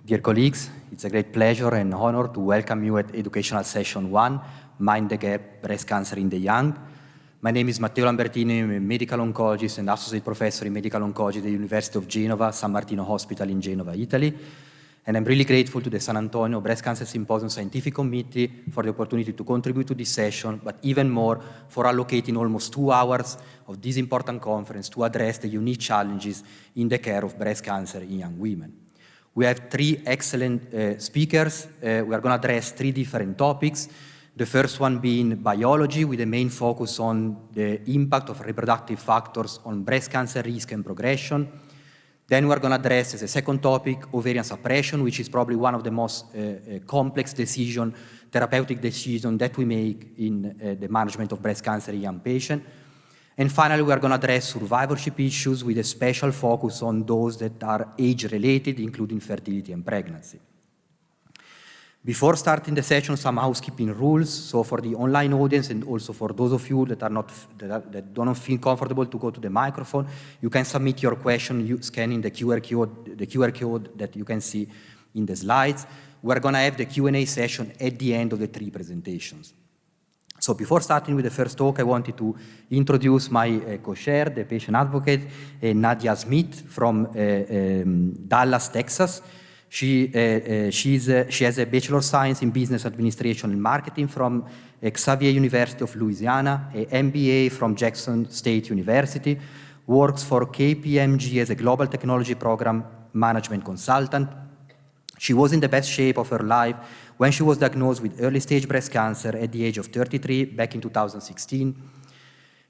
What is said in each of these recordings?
Dear colleagues, it's a great pleasure and honor to welcome you at Educational Session 1, Mind the Gap, Breast Cancer in the Young. My name is Matteo Lambertini, I'm a medical oncologist and associate professor in medical oncology at the University of Genova, San Martino Hospital in Genova, Italy. And I'm really grateful to the San Antonio Breast Cancer Symposium Scientific Committee for the opportunity to contribute to this session, but even more for allocating almost 2 hours of this important conference to address the unique challenges in the care of breast cancer in young women. We have 3 excellent speakers. We are going to address 3 different topics. The first one being biology, with a main focus on the impact of reproductive factors on breast cancer risk and progression. Then we're going to address, as a second topic, ovarian suppression, which is probably one of the most complex therapeutic decisions that we make in the management of breast cancer in young patients. And finally, we are going to address survivorship issues with a special focus on those that are age-related, including fertility and pregnancy. Before starting the session, some housekeeping rules. So for the online audience and also for those of you that that don't feel comfortable to go to the microphone, you can submit your question scanning the QR code that you can see in the slides. We're going to have the Q&A session at the end of the 3 presentations. So before starting with the first talk, I wanted to introduce my co-chair, the patient advocate, Nadia Smith from Dallas, Texas. She has a Bachelor of Science in Business Administration and Marketing from Xavier University of Louisiana, an MBA from Jackson State University, works for KPMG as a Global Technology Program Management Consultant. She was in the best shape of her life when she was diagnosed with early-stage breast cancer at the age of 33 back in 2016.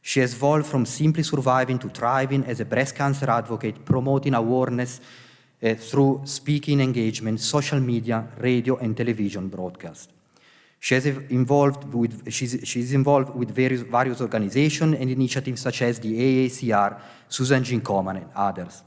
She has evolved from simply surviving to thriving as a breast cancer advocate, promoting awareness through speaking engagement, social media, radio, and television broadcast. She's involved with various organizations and initiatives such as the AACR, Susan G. Komen, and others.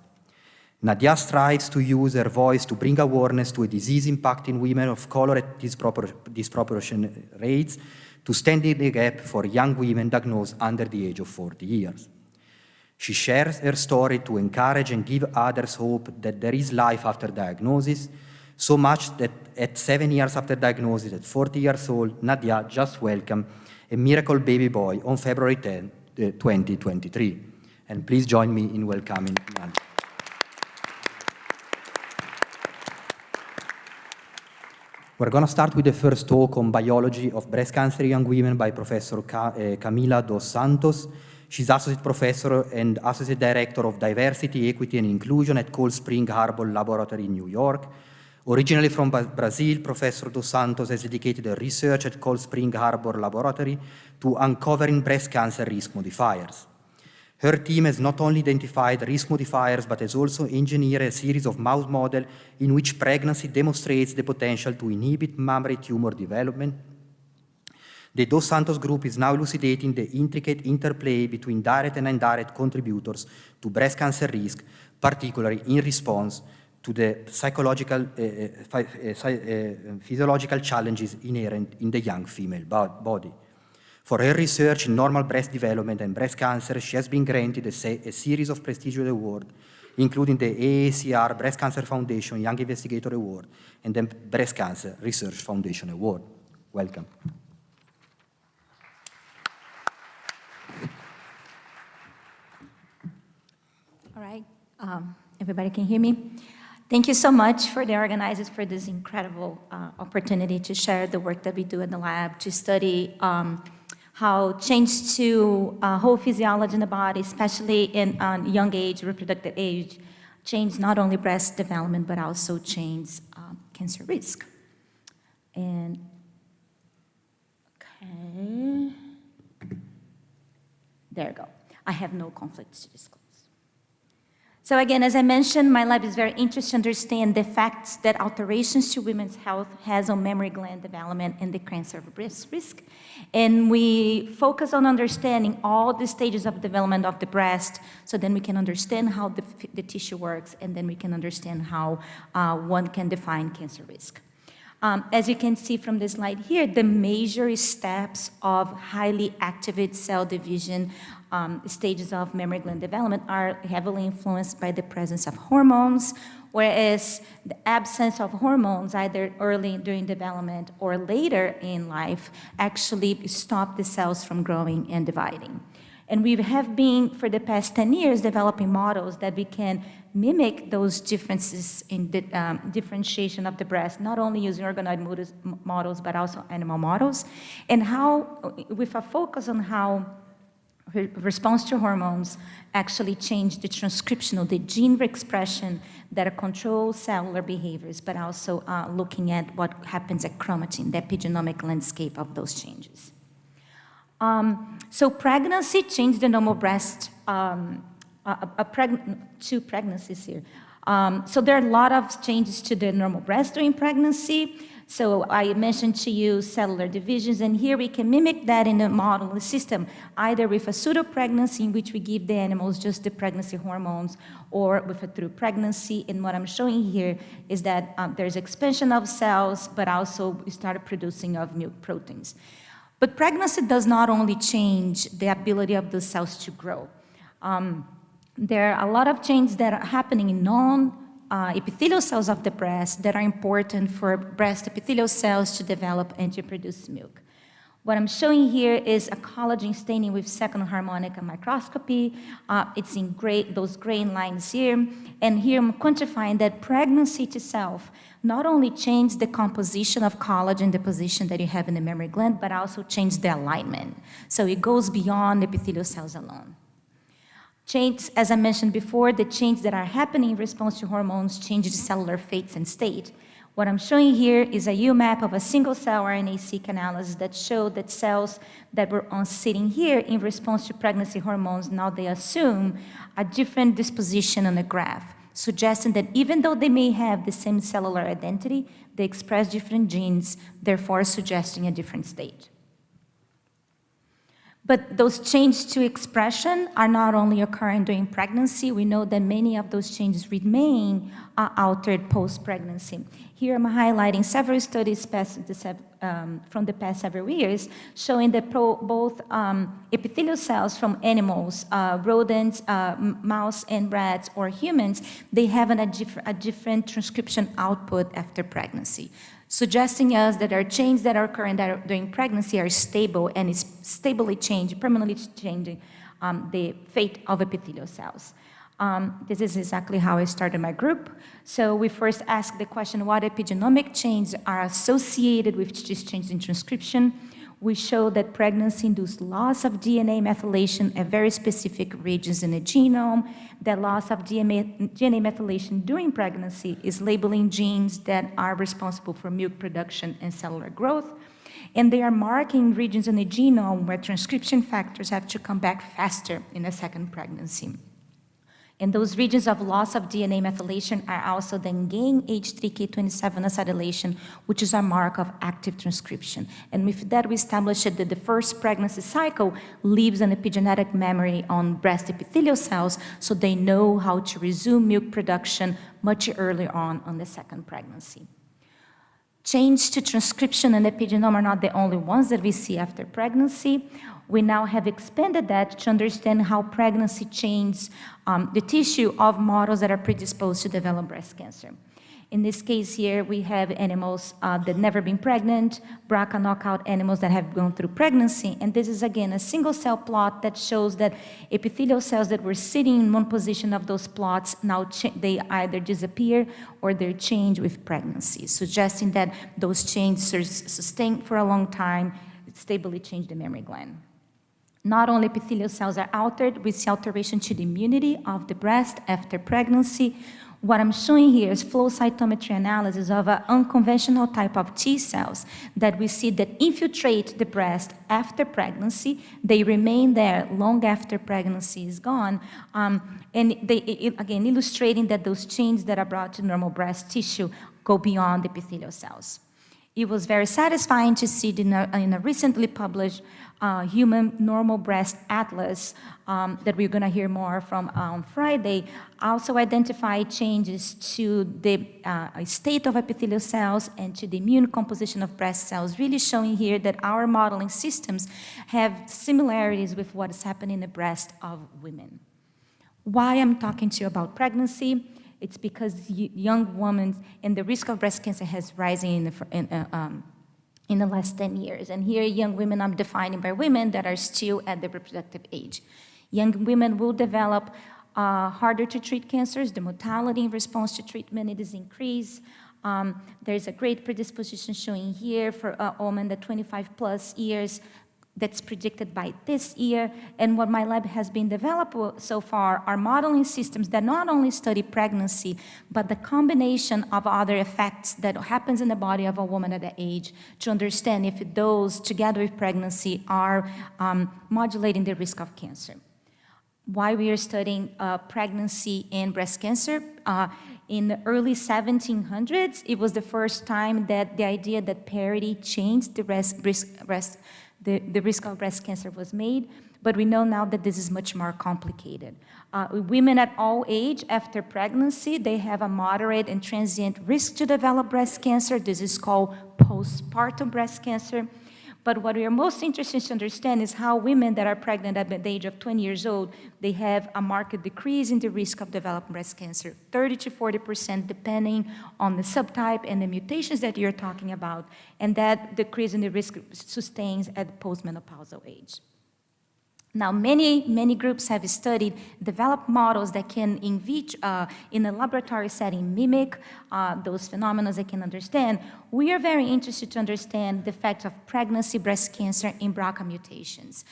Nadia strives to use her voice to bring awareness to a disease impacting women of color at disproportionate rates, to stand in the gap for young women diagnosed under the age of 40 years. She shares her story to encourage and give others hope that there is life after diagnosis, so much that at 7 years after diagnosis, at 40 years old, Nadia just welcomed a miracle baby boy on February 10, 2023. And please join me in welcoming Nadia. We're going to start with the first talk on biology of breast cancer in young women by Professor Camila dos Santos. She's Associate Professor and Associate Director of Diversity, Equity, and Inclusion at Cold Spring Harbor Laboratory in New York. Originally from Brazil, Professor dos Santos has dedicated her research at Cold Spring Harbor Laboratory to uncovering breast cancer risk modifiers. Her team has not only identified risk modifiers, but has also engineered a series of mouse models in which pregnancy demonstrates the potential to inhibit mammary tumor development. The Dos Santos group is now elucidating the intricate interplay between direct and indirect contributors to breast cancer risk, particularly in response to the physiological challenges inherent in the young female body. For her research in normal breast development and breast cancer, she has been granted a series of prestigious awards, including the AACR Breast Cancer Foundation Young Investigator Award and the Breast Cancer Research Foundation Award. Welcome. All right, everybody can hear me? Thank you so much for the organizers for this incredible opportunity to share the work that we do in the lab, to study how change to whole physiology in the body, especially in young age, reproductive age, change not only breast development, but also change cancer risk. And, okay, there you go. I have no conflicts to disclose. So again, as I mentioned, my lab is very interested to understand the effects that alterations to women's health has on mammary gland development and the cancer of breast risk. And we focus on understanding all the stages of development of the breast, so then we can understand how the tissue works, and then we can understand how one can define cancer risk. As you can see from the slide here, the major steps of highly activated cell division stages of mammary gland development are heavily influenced by the presence of hormones, whereas the absence of hormones, either early during development or later in life, actually stop the cells from growing and dividing. And we have been, for the past 10 years, developing models that we can mimic those differences in the differentiation of the breast, not only using organoid models, but also animal models, and how, with a focus on how response to hormones actually change the transcriptional, the gene expression that controls cellular behaviors, but also looking at what happens at chromatin, the epigenomic landscape of those changes. So pregnancy changed the normal breast, two pregnancies here. So there are a lot of changes to the normal breast during pregnancy. So I mentioned to you cellular divisions, and here we can mimic that in the model system, either with a pseudo-pregnancy in which we give the animals just the pregnancy hormones, or with a true pregnancy. And what I'm showing here is that there's expansion of cells, but also we started producing of milk proteins. But pregnancy does not only change the ability of the cells to grow. There are a lot of changes that are happening in non-epithelial cells of the breast that are important for breast epithelial cells to develop and to produce milk. What I'm showing here is a collagen staining with second harmonic microscopy. It's in gray, those gray lines here. And here I'm quantifying that pregnancy itself not only changed the composition of collagen, the position that you have in the mammary gland, but also changed the alignment. So it goes beyond epithelial cells alone. Change, as I mentioned before, the changes that are happening in response to hormones change the cellular fates and state. What I'm showing here is a UMAP of a single-cell RNA-seq analysis that showed that cells that were sitting here in response to pregnancy hormones, now they assume a different disposition on the graph, suggesting that even though they may have the same cellular identity, they express different genes, therefore suggesting a different state. But those changes to expression are not only occurring during pregnancy. We know that many of those changes remain altered post-pregnancy. Here I'm highlighting several studies from the past several years showing that both epithelial cells from animals, rodents, mouse and rats, or humans, they have a different transcription output after pregnancy, suggesting us that our changes that are occurring during pregnancy are stable and is stably changing, permanently changing the fate of epithelial cells. This is exactly how I started my group. So we first asked the question, what epigenomic changes are associated with this change in transcription? We show that pregnancy-induced loss of DNA methylation at very specific regions in the genome. That loss of DNA methylation during pregnancy is labeling genes that are responsible for milk production and cellular growth. And they are marking regions in the genome where transcription factors have to come back faster in a second pregnancy. And those regions of loss of DNA methylation are also then gain H3K27 acetylation, which is a mark of active transcription. And with that, we established that the first pregnancy cycle leaves an epigenetic memory on breast epithelial cells, so they know how to resume milk production much earlier on the second pregnancy. Change to transcription and epigenome are not the only ones that we see after pregnancy. We now have expanded that to understand how pregnancy changes the tissue of models that are predisposed to develop breast cancer. In this case here, we have animals that have never been pregnant, BRCA knockout animals that have gone through pregnancy, and this is again a single cell plot that shows that epithelial cells that were sitting in one position of those plots, now they either disappear or they're changed with pregnancy, suggesting that those changes are sustained for a long time, stably change the mammary gland. Not only epithelial cells are altered, we see alteration to the immunity of the breast after pregnancy. What I'm showing here is flow cytometry analysis of an unconventional type of T cells that we see that infiltrate the breast after pregnancy. They remain there long after pregnancy is gone. And they, again, illustrating that those changes that are brought to normal breast tissue go beyond the epithelial cells. It was very satisfying to see in a recently published Human Normal Breast Atlas that we're going to hear more from on Friday, also identify changes to the state of epithelial cells and to the immune composition of breast cells, really showing here that our modeling systems have similarities with what is happening in the breast of women. Why I'm talking to you about pregnancy? It's because young women and the risk of breast cancer has risen in the last 10 years. And here, young women, I'm defining by women that are still at the reproductive age. Young women will develop harder to treat cancers. The mortality in response to treatment, it is increased. There's a great predisposition showing here for women that 25 plus years, that's predicted by this year. And what my lab has been developed so far are modeling systems that not only study pregnancy, but the combination of other effects that happens in the body of a woman at that age to understand if those, together with pregnancy, are modulating the risk of cancer. Why we are studying pregnancy and breast cancer? In the early 1700s, it was the first time that the idea that parity changed the risk of breast cancer was made, but we know now that this is much more complicated. Women at all age after pregnancy, they have a moderate and transient risk to develop breast cancer. This is called postpartum breast cancer. But what we are most interested to understand is how women that are pregnant at the age of 20 years old, they have a marked decrease in the risk of developing breast cancer, 30 to 40%, depending on the subtype and the mutations that you're talking about, and that decrease in the risk sustains at postmenopausal age. Now, many groups have studied, developed models that can in a laboratory setting mimic those phenomena they can understand. We are very interested to understand the effect of pregnancy, breast cancer, in BRCA mutations.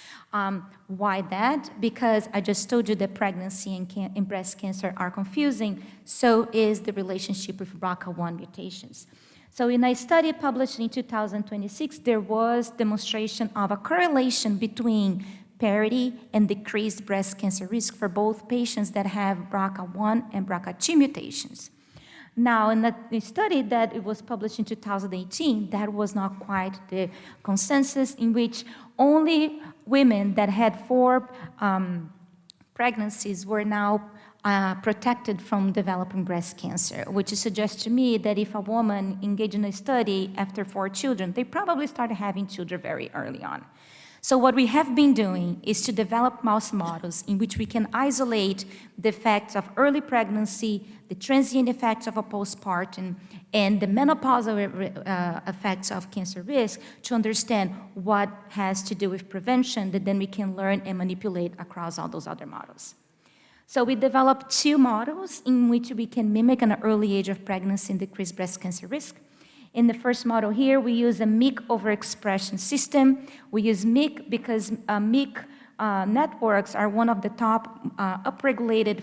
Why that? Because I just told you that pregnancy and breast cancer are confusing, so is the relationship with BRCA1 mutations. So in a study published in 2026, there was demonstration of a correlation between parity and decreased breast cancer risk for both patients that have BRCA1 and BRCA2 mutations. Now, in the study that it was published in 2018, that was not quite the consensus, in which only women that had 4 pregnancies were now protected from developing breast cancer, which suggests to me that if a woman engaged in a study after 4 children, they probably started having children very early on. So what we have been doing is to develop mouse models in which we can isolate the effects of early pregnancy, the transient effects of a postpartum, and the menopausal effects of cancer risk to understand what has to do with prevention that then we can learn and manipulate across all those other models. So we developed 2 models in which we can mimic an early age of pregnancy and decrease breast cancer risk. In the first model here, we use a MYC overexpression system. We use MYC because MYC networks are one of the top upregulated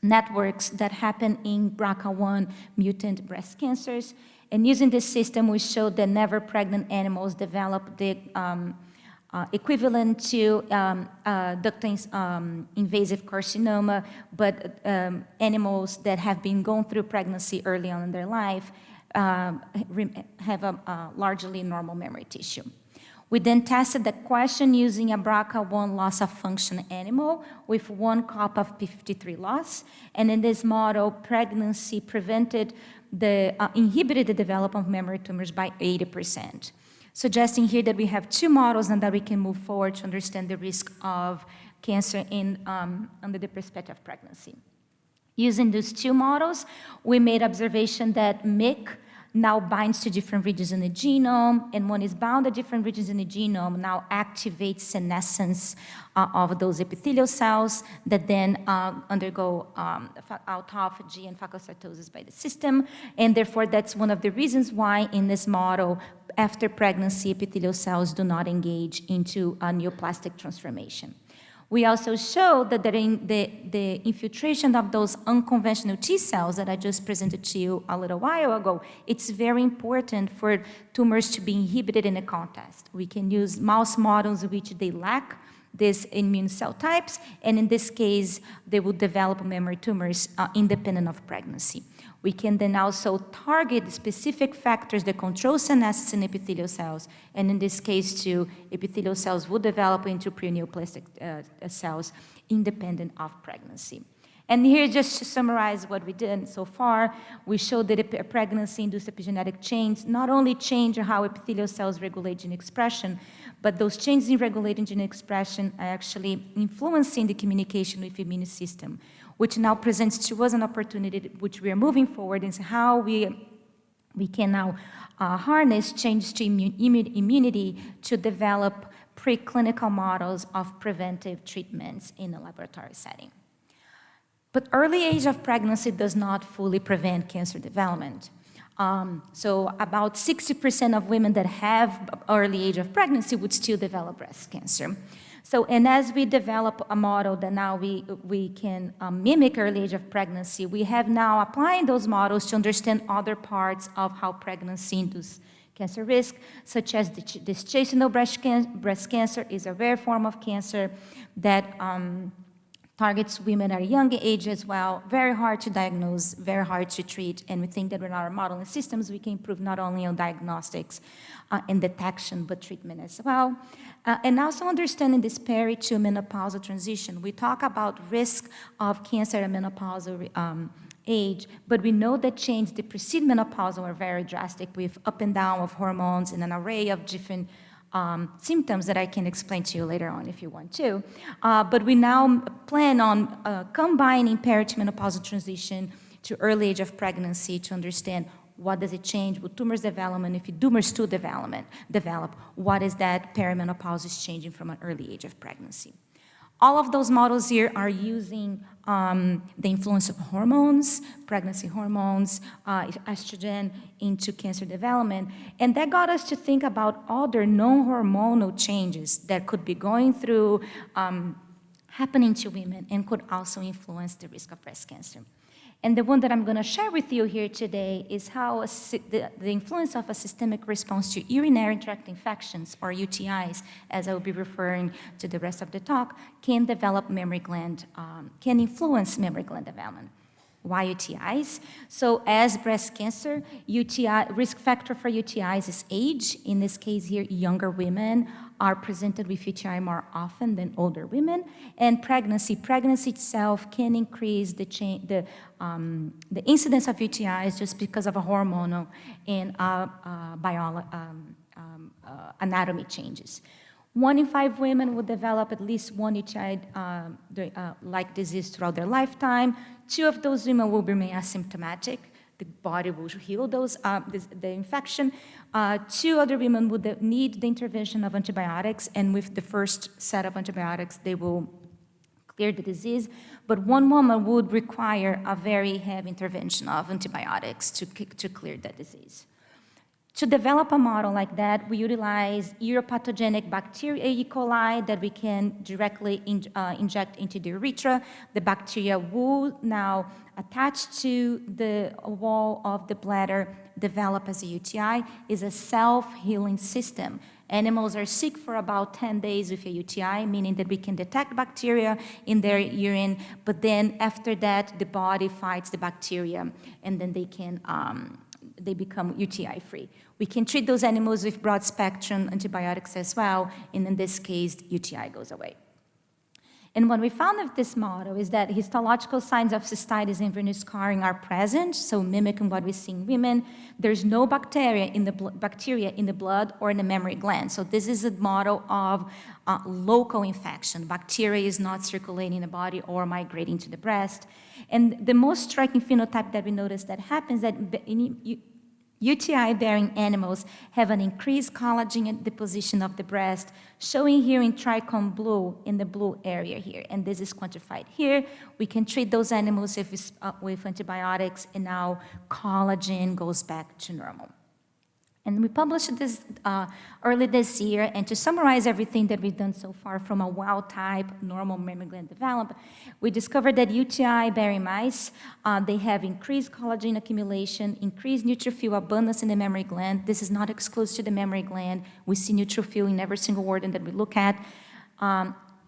networks that happen in BRCA1 mutant breast cancers. And using this system, we showed that never pregnant animals develop the equivalent to ductal invasive carcinoma, but animals that have been going through pregnancy early on in their life have a largely normal memory tissue. We then tested the question using a BRCA1 loss of function animal with 1 copy of p53 loss. And in this model, pregnancy inhibited the development of memory tumors by 80%. Suggesting here that we have 2 models and that we can move forward to understand the risk of cancer under the perspective of pregnancy. Using these 2 models, we made observation that MYC now binds to different regions in the genome, and when it's bound to different regions in the genome, now activates senescence of those epithelial cells that then undergo autophagy and phagocytosis by the system, and therefore that's one of the reasons why in this model, after pregnancy, epithelial cells do not engage into a neoplastic transformation. We also showed that during the infiltration of those unconventional T cells that I just presented to you a little while ago, it's very important for tumors to be inhibited in a context. We can use mouse models in which they lack these immune cell types, and in this case, they will develop memory tumors independent of pregnancy. We can then also target specific factors that control senescence in epithelial cells, and in this case, too, epithelial cells will develop into preneoplastic cells independent of pregnancy. And here, just to summarize what we did so far, we showed that a pregnancy-induced epigenetic change not only change how epithelial cells regulate gene expression, but those changes in regulating gene expression are actually influencing the communication with the immune system, which now presents to us an opportunity which we are moving forward is how we can now harness changes to immunity to develop preclinical models of preventive treatments in a laboratory setting. But early age of pregnancy does not fully prevent cancer development. So about 60% of women that have early age of pregnancy would still develop breast cancer. So, and as we develop a model that now we can mimic early age of pregnancy, we have now applying those models to understand other parts of how pregnancy induces cancer risk, such as gestational breast cancer is a rare form of cancer that targets women at a young age as well, very hard to diagnose, very hard to treat, and we think that with our modeling systems, we can improve not only on diagnostics and detection, but treatment as well. And also understanding this peri to menopausal transition. We talk about risk of cancer at menopausal age, but we know that change that precede menopausal are very drastic with up and down of hormones and an array of different symptoms that I can explain to you later on if you want to. But we now plan on combining perimenopausal transition to early age of pregnancy to understand what does it change with tumors development, if tumors do develop, what is that perimenopause is changing from an early age of pregnancy. All of those models here are using the influence of hormones, pregnancy hormones, estrogen into cancer development. And that got us to think about other non-hormonal changes that could be going through, happening to women and could also influence the risk of breast cancer. And the one that I'm going to share with you here today is how the influence of a systemic response to urinary tract infections, or UTIs, as I will be referring to the rest of the talk, can develop mammary gland, can influence mammary gland development. Why UTIs? So as breast cancer, UTI, risk factor for UTIs is age. In this case here, younger women are presented with UTI more often than older women. And pregnancy itself can increase the incidence of UTIs just because of a hormonal and anatomy changes. 1 in 5 women will develop at least one UTI-like disease throughout their lifetime. 2 of those women will remain asymptomatic. The body will heal the infection. 2 other women would need the intervention of antibiotics, and with the first set of antibiotics, they will clear the disease. But 1 woman would require a very heavy intervention of antibiotics to clear that disease. To develop a model like that, we utilize uropathogenic bacteria E. coli that we can directly inject into the urethra. The bacteria will now attach to the wall of the bladder, develop as a UTI, is a self-healing system. Animals are sick for about 10 days with a UTI, meaning that we can detect bacteria in their urine, but then after that, the body fights the bacteria, and then they become UTI-free. We can treat those animals with broad-spectrum antibiotics as well, and in this case, UTI goes away. And what we found with this model is that histological signs of cystitis and venous scarring are present, so mimicking what we see in women. There's no bacteria in the blood or in the mammary gland. So this is a model of local infection. Bacteria is not circulating in the body or migrating to the breast. And the most striking phenotype that we noticed that happens that UTI-bearing animals have an increased collagen deposition of the breast, showing here in trichrome blue, in the blue area here, and this is quantified here. We can treat those animals with antibiotics, and now collagen goes back to normal. And we published this early this year, and to summarize everything that we've done so far from a wild-type normal mammary gland development, we discovered that UTI-bearing mice, they have increased collagen accumulation, increased neutrophil abundance in the mammary gland. This is not exclusive to the mammary gland. We see neutrophil in every single organ that we look at.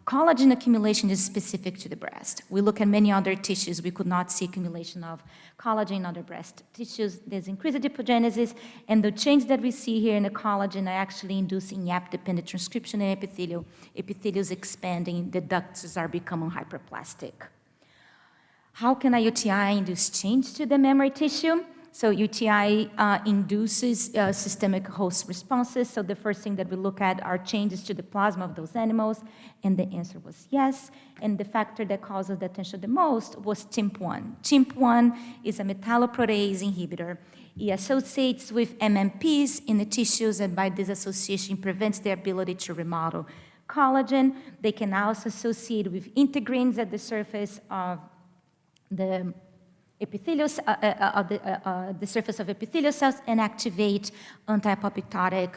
Collagen accumulation is specific to the breast. We look at many other tissues, we could not see accumulation of collagen in other breast tissues. There's increased adipogenesis, and the change that we see here in the collagen are actually inducing YAP-dependent transcription and epithelial is expanding, the ducts are becoming hyperplastic. How can a UTI induce change to the memory tissue? So UTI induces systemic host responses. So the first thing that we look at are changes to the plasma of those animals, and the answer was yes. And the factor that causes the attention the most was TIMP1. TIMP1 is a metalloprotease inhibitor. It associates with MMPs in the tissues, and by this association prevents the ability to remodel collagen. They can also associate with integrins at the surface of the epithelial, the surface of epithelial cells and activate anti-apoptotic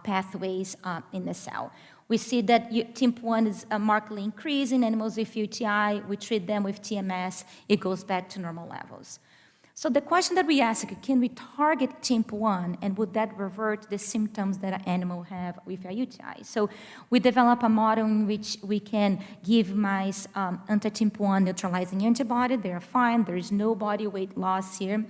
pathways in the cell. We see that TIMP1 is markedly increased in animals with UTI. We treat them with TMS. It goes back to normal levels. So the question that we ask, can we target TIMP1, and would that revert the symptoms that an animal have with a UTI? So we develop a model in which we can give mice anti-TIMP1 neutralizing antibody. They're fine. There is no body weight loss here.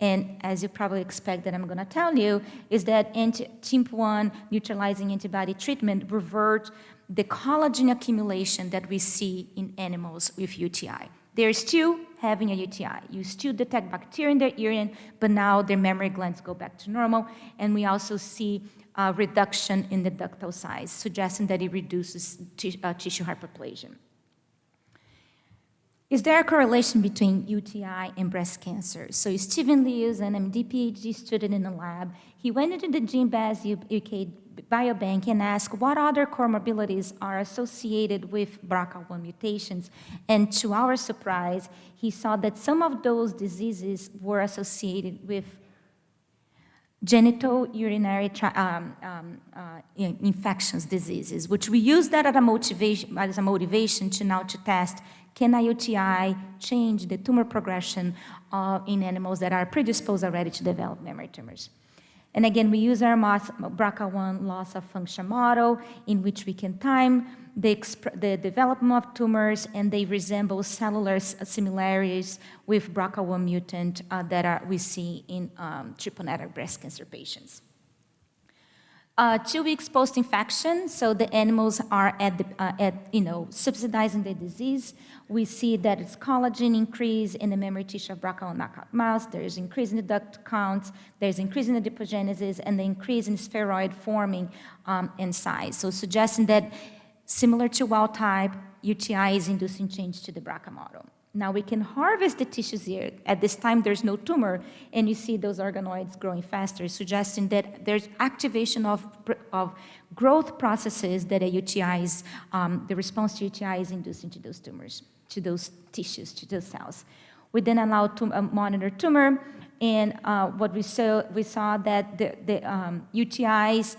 And as you probably expect that I'm going to tell you, is that TIMP1 neutralizing antibody treatment revert the collagen accumulation that we see in animals with UTI. They're still having a UTI. You still detect bacteria in their urine, but now their mammary glands go back to normal, and we also see a reduction in the ductal size, suggesting that it reduces tissue hyperplasia. Is there a correlation between UTI and breast cancer? So Stephen Lewis, an MD PhD student in the lab, he went into the GeneBase UK biobank and asked what other comorbidities are associated with BRCA1 mutations. And to our surprise, he saw that some of those diseases were associated with genital urinary infections diseases, which we use that as a motivation to now to test, can a UTI change the tumor progression in animals that are predisposed already to develop memory tumors? And again, we use our BRCA1 loss of function model in which we can time the development of tumors, and they resemble cellular similarities with BRCA1 mutant that we see in triple-negative breast cancer patients. 2 weeks post-infection, so the animals are subsidizing the disease. We see that it's collagen increase in the memory tissue of BRCA1 knockout mouse. There is increase in the duct counts. There's increase in the adipogenesis, and the increase in spheroid forming in size. So suggesting that, similar to wild type, UTI is inducing change to the BRCA model. Now we can harvest the tissues here. At this time, there's no tumor, and you see those organoids growing faster, suggesting that there's activation of growth processes that a UTI is, the response to UTI is inducing to those tumors, to those tissues, to those cells. We then allow to monitor tumor, and what we saw that the UTIs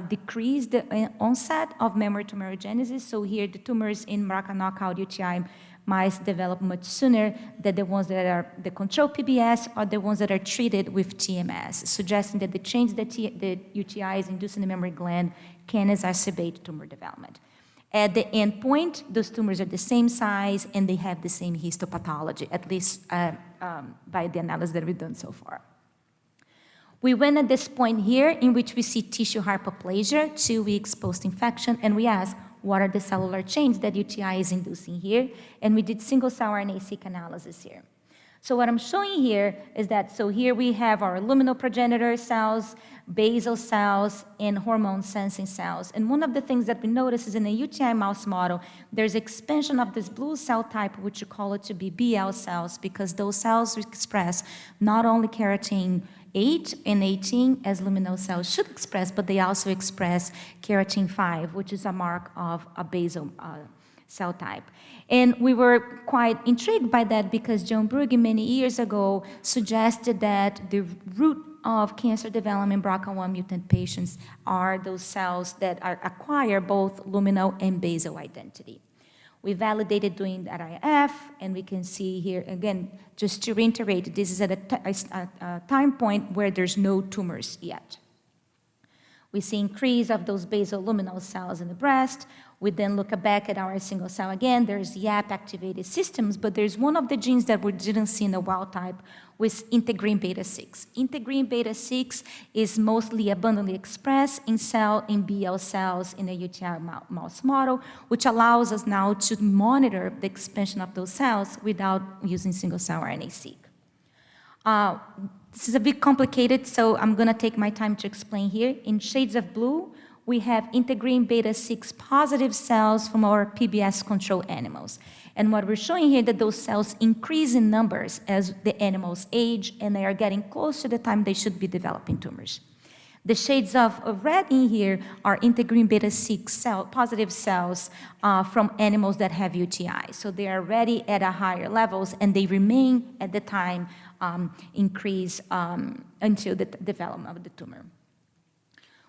decrease the onset of memory tumorigenesis. So here, the tumors in BRCA knockout UTI mice develop much sooner than the ones that are the control PBS or the ones that are treated with TMS, suggesting that the change that the UTI is inducing the memory gland can exacerbate tumor development. At the end point, those tumors are the same size and they have the same histopathology, at least by the analysis that we've done so far. We went at this point here in which we see tissue hyperplasia 2 weeks post-infection, and we asked, what are the cellular changes that UTI is inducing here? And we did single-cell RNA-seq analysis here. So what I'm showing here is that, so here we have our luminal progenitor cells, basal cells, and hormone-sensing cells. And one of the things that we notice is in a UTI mouse model, there's expansion of this blue cell type, which you call it to be BL cells, because those cells express not only keratin 8 and 18 as luminal cells should express, but they also express keratin 5, which is a mark of a basal cell type. And we were quite intrigued by that because John Brugge many years ago suggested that the root of cancer development in BRCA1 mutant patients are those cells that acquire both luminal and basal identity. We validated doing that IF, and we can see here, again, just to reiterate, this is at a time point where there's no tumors yet. We see increase of those basal luminal cells in the breast. We then look back at our single cell again. There's YAP-activated systems, but there's one of the genes that we didn't see in the wild type with integrin beta-6. Integrin beta-6 is mostly abundantly expressed in BL cells in a UTI mouse model, which allows us now to monitor the expansion of those cells without using single-cell RNA-seq. This is a bit complicated, so I'm going to take my time to explain here. In shades of blue, we have integrin beta-6 positive cells from our PBS control animals. And what we're showing here that those cells increase in numbers as the animals age, and they are getting close to the time they should be developing tumors. The shades of red in here are integrin beta-6 positive cells from animals that have UTI. So they are already at a higher levels, and they remain at the time increase until the development of the tumor.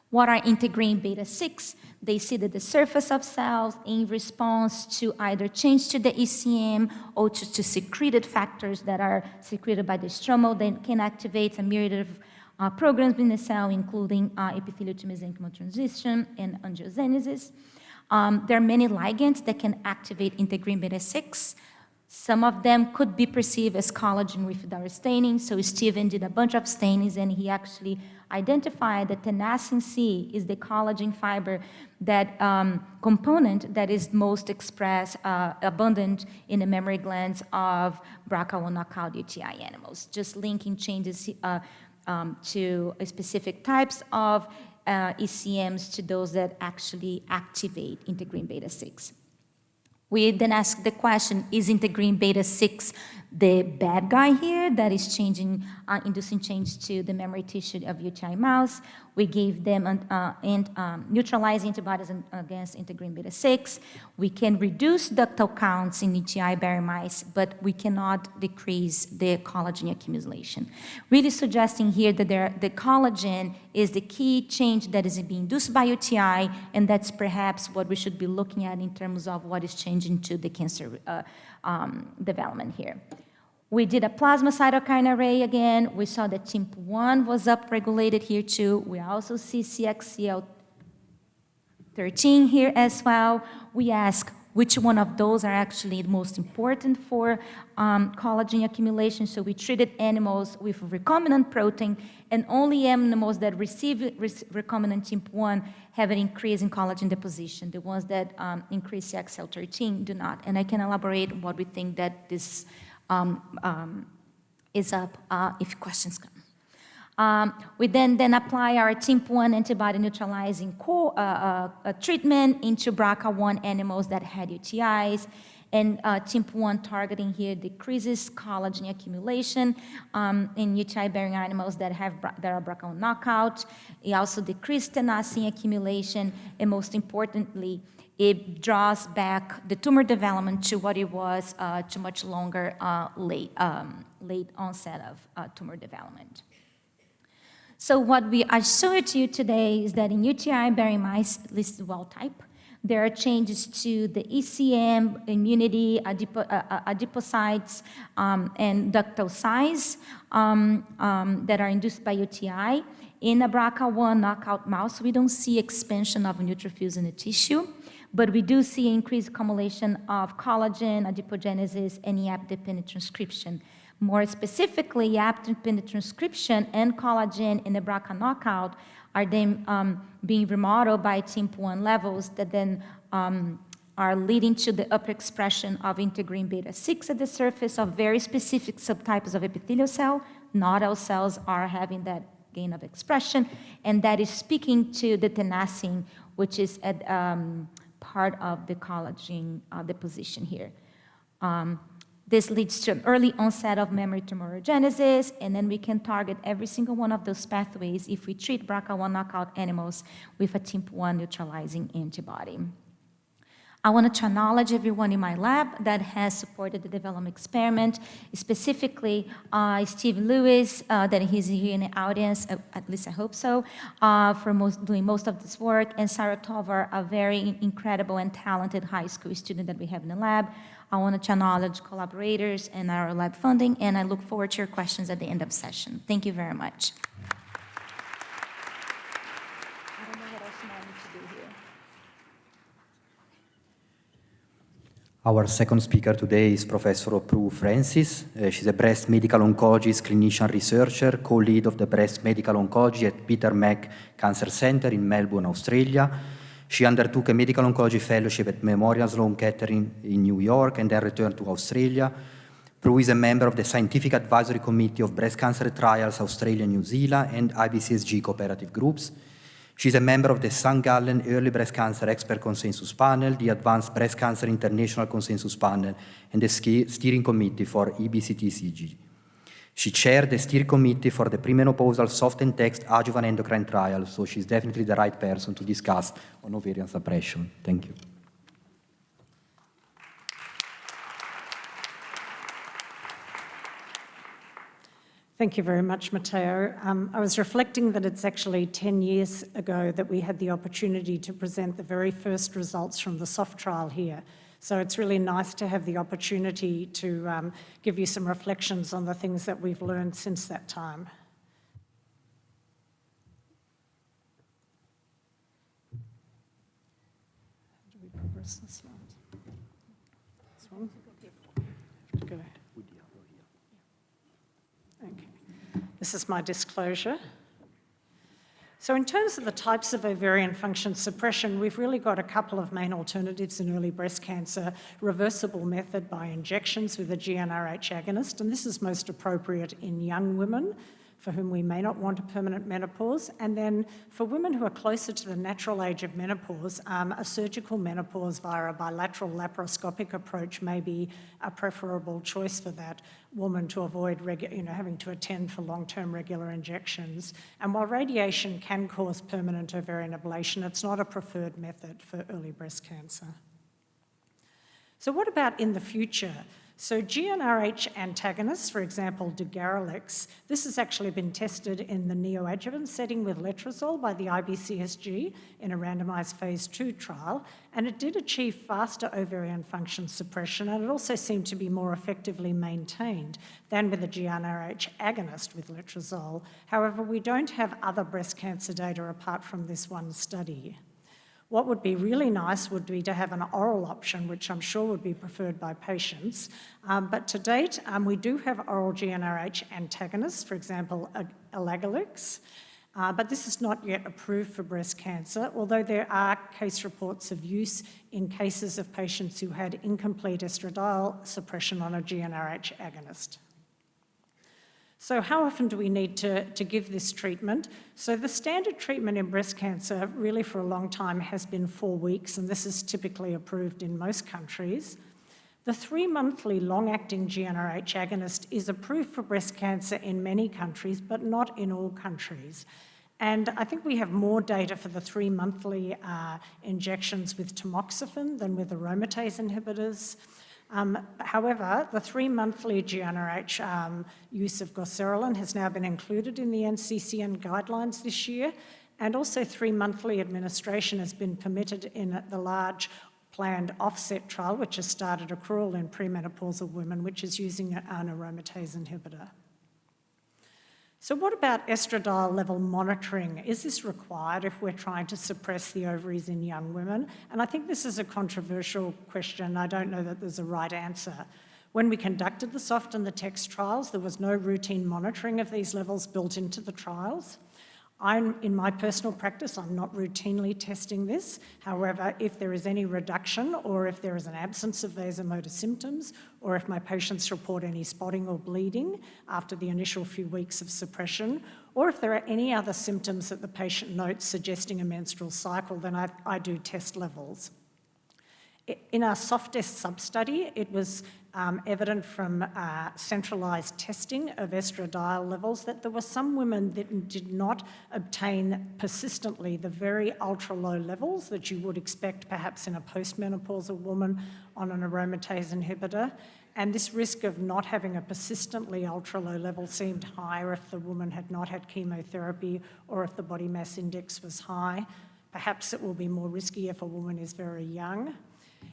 What are integrin beta-6? They sit at the surface of cells in response to either change to the ECM or to secreted factors that are secreted by the stromal that can activate a myriad of programs in the cell, including epithelial to mesenchymal transition and angiogenesis. There are many ligands that can activate integrin beta-6. Some of them could be perceived as collagen with staining. So Steven did a bunch of stainings, and he actually identified that tenascin C is the collagen fiber that component that is most expressed, abundant in the mammary glands of BRCA1 knockout UTI animals, just linking changes to specific types of ECMs to those that actually activate integrin beta-6. We then ask the question, is integrin beta-6 the bad guy here that is changing, inducing change to the memory tissue of UTI mouse? We gave them neutralizing antibodies against integrin beta-6. We can reduce ductal counts in UTI-bearing mice, but we cannot decrease the collagen accumulation. Really suggesting here that the collagen is the key change that is being induced by UTI, and that's perhaps what we should be looking at in terms of what is changing to the cancer development here. We did a plasma cytokine array again. We saw that TIMP1 was upregulated here too. We also see CXCL13 here as well. We ask which one of those are actually the most important for collagen accumulation. So we treated animals with recombinant protein, and only animals that receive recombinant TIMP1 have an increase in collagen deposition. The ones that increase CXCL13 do not. And I can elaborate what we think that this is up if questions come. We then apply our TIMP1 antibody neutralizing treatment into BRCA1 animals that had UTIs. And TIMP1 targeting here decreases collagen accumulation in UTI-bearing animals that are BRCA1 knockout. It also decreased tenascin accumulation, and most importantly, it draws back the tumor development to what it was to much longer late onset of tumor development. So what I showed to you today is that in UTI-bearing mice, at least wild type, there are changes to the ECM, immunity, adipocytes, and ductal size that are induced by UTI. In a BRCA1 knockout mouse, we don't see expansion of neutrophils in the tissue, but we do see increased accumulation of collagen, adipogenesis, and YAP-dependent transcription. More specifically, YAP-dependent transcription and collagen in the BRCA knockout are then being remodeled by TIMP1 levels that then are leading to the upper expression of integrin beta-6 at the surface of very specific subtypes of epithelial cell. Not all cells are having that gain of expression, and that is speaking to the tenascin, which is at part of the collagen deposition here. This leads to an early onset of memory tumorigenesis, and then we can target every single one of those pathways if we treat BRCA1 knockout animals with a TIMP1 neutralizing antibody. I wanted to acknowledge everyone in my lab that has supported the development experiment, specifically Steve Lewis, that he's here in the audience, at least I hope so, for doing most of this work, and Sarah Tovar, a very incredible and talented high school student that we have in the lab. I wanted to acknowledge collaborators and our lab funding, and I look forward to your questions at the end of the session. Thank you very much. Our second speaker today is Professor Prudence. She's a breast medical oncologist, clinician researcher, co-lead of the breast medical oncology at Peter Mac Cancer Center in Melbourne, Australia. She undertook a medical oncology fellowship at Memorial Sloan Kettering in New York and then returned to Australia. Prue is a member of the Scientific Advisory Committee of Breast Cancer Trials Australia, New Zealand, and IBCSG cooperative groups. She's a member of the St. Gallen Early Breast Cancer Expert Consensus Panel, the Advanced Breast Cancer International Consensus Panel, and the Steering Committee for EBCTCG. She chaired the Steering Committee for the premenopausal soft and text adjuvant endocrine trial, so she's definitely the right person to discuss on ovarian suppression. Thank you. Thank you very much, Matteo. I was reflecting that it's actually 10 years ago that we had the opportunity to present the very first results from the SOFT trial here. So it's really nice to have the opportunity to give you some reflections on the things that we've learned since that time. How do we progress this slide? This one? Go. Okay. This is my disclosure. So in terms of the types of ovarian function suppression, we've really got a couple of main alternatives in early breast cancer. Reversible method by injections with a GnRH agonist, and this is most appropriate in young women for whom we may not want a permanent menopause. And then for women who are closer to the natural age of menopause, a surgical menopause via a bilateral laparoscopic approach may be a preferable choice for that woman to avoid having to attend for long-term regular injections. And while radiation can cause permanent ovarian ablation, it's not a preferred method for early breast cancer. So what about in the future? So GnRH antagonists, for example, Degarelix, this has actually been tested in the neoadjuvant setting with letrozole by the IBCSG in a randomized phase 2 trial, and it did achieve faster ovarian function suppression, and it also seemed to be more effectively maintained than with a GnRH agonist with letrozole. However, we don't have other breast cancer data apart from this one study. What would be really nice would be to have an oral option, which I'm sure would be preferred by patients. But to date, we do have oral GnRH antagonists, for example, Elagolix. But this is not yet approved for breast cancer, although there are case reports of use in cases of patients who had incomplete estradiol suppression on a GnRH agonist. So how often do we need to give this treatment? So the standard treatment in breast cancer really for a long time has been 4 weeks, and this is typically approved in most countries. The 3-monthly long-acting GnRH agonist is approved for breast cancer in many countries, but not in all countries. And I think we have more data for the 3-monthly injections with tamoxifen than with aromatase inhibitors. However, the 3-monthly GnRH use of goserelin has now been included in the NCCN guidelines this year, and also 3-monthly administration has been permitted in the large planned offset trial, which has started accrual in premenopausal women, which is using an aromatase inhibitor. So what about estradiol level monitoring? Is this required if we're trying to suppress the ovaries in young women? And I think this is a controversial question. I don't know that there's a right answer. When we conducted the SOFT and the TEXT trials, there was no routine monitoring of these levels built into the trials. In my personal practice, I'm not routinely testing this. However, if there is any reduction or if there is an absence of vasomotor symptoms, or if my patients report any spotting or bleeding after the initial few weeks of suppression, or if there are any other symptoms that the patient notes suggesting a menstrual cycle, then I do test levels. In our soft test sub-study, it was evident from centralised testing of estradiol levels that there were some women that did not obtain persistently the very ultra-low levels that you would expect perhaps in a postmenopausal woman on an aromatase inhibitor. And this risk of not having a persistently ultra-low level seemed higher if the woman had not had chemotherapy or if the body mass index was high. Perhaps it will be more risky if a woman is very young.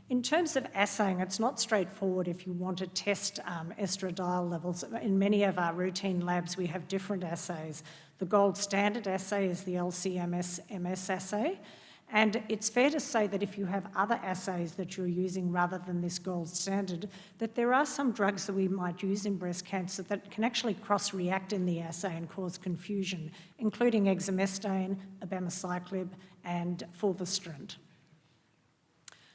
In terms of assaying, it's not straightforward if you want to test estradiol levels. In many of our routine labs, we have different assays. The gold standard assay is the LC-MS assay, And it's fair to say that if you have other assays that you're using rather than this gold standard, that there are some drugs that we might use in breast cancer that can actually cross-react in the assay and cause confusion, including exemestane, abemaciclib, and fulvestrant.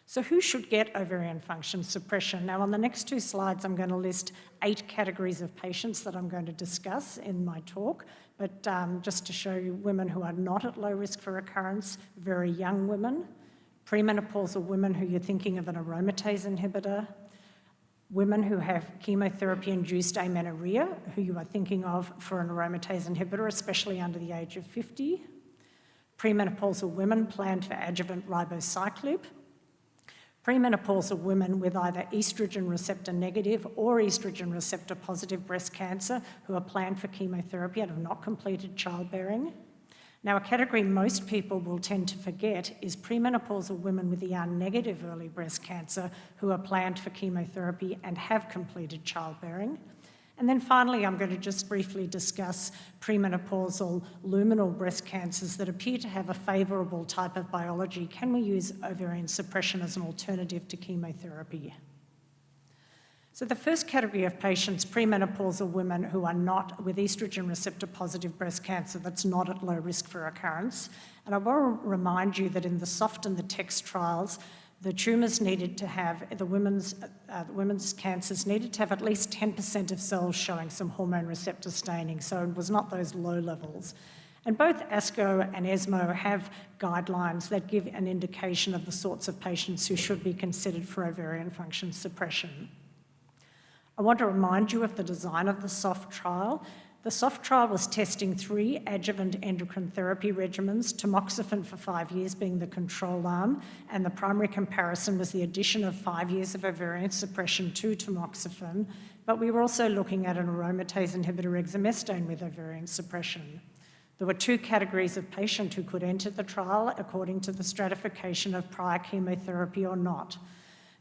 So who should get ovarian function suppression? Now, on the next two slides, I'm going to list 8 categories of patients that I'm going to discuss in my talk. But just to show you, women who are not at low risk for recurrence, very young women, premenopausal women who you're thinking of an aromatase inhibitor, women who have chemotherapy-induced amenorrhea, who you are thinking of for an aromatase inhibitor, especially under the age of 50, premenopausal women planned for adjuvant ribociclib, premenopausal women with either estrogen receptor negative or estrogen receptor positive breast cancer who are planned for chemotherapy and have not completed childbearing. Now, a category most people will tend to forget is premenopausal women with ER-negative early breast cancer who are planned for chemotherapy and have completed childbearing. And then finally, I'm going to just briefly discuss premenopausal luminal breast cancers that appear to have a favourable type of biology. Can we use ovarian suppression as an alternative to chemotherapy? So the first category of patients, premenopausal women who are not with estrogen receptor positive breast cancer that's not at low risk for recurrence. And I want to remind you that in the SOFT and the TEXT trials, the tumours needed to have, the women's cancers needed to have at least 10% of cells showing some hormone receptor staining, so it was not those low levels. And both ASCO and ESMO have guidelines that give an indication of the sorts of patients who should be considered for ovarian function suppression. I want to remind you of the design of the SOFT trial. The SOFT trial was testing 3 adjuvant endocrine therapy regimens, tamoxifen for 5 years being the control arm, and the primary comparison was the addition of 5 years of ovarian suppression to tamoxifen, but we were also looking at an aromatase inhibitor exemestane with ovarian suppression. There were 2 categories of patient who could enter the trial according to the stratification of prior chemotherapy or not.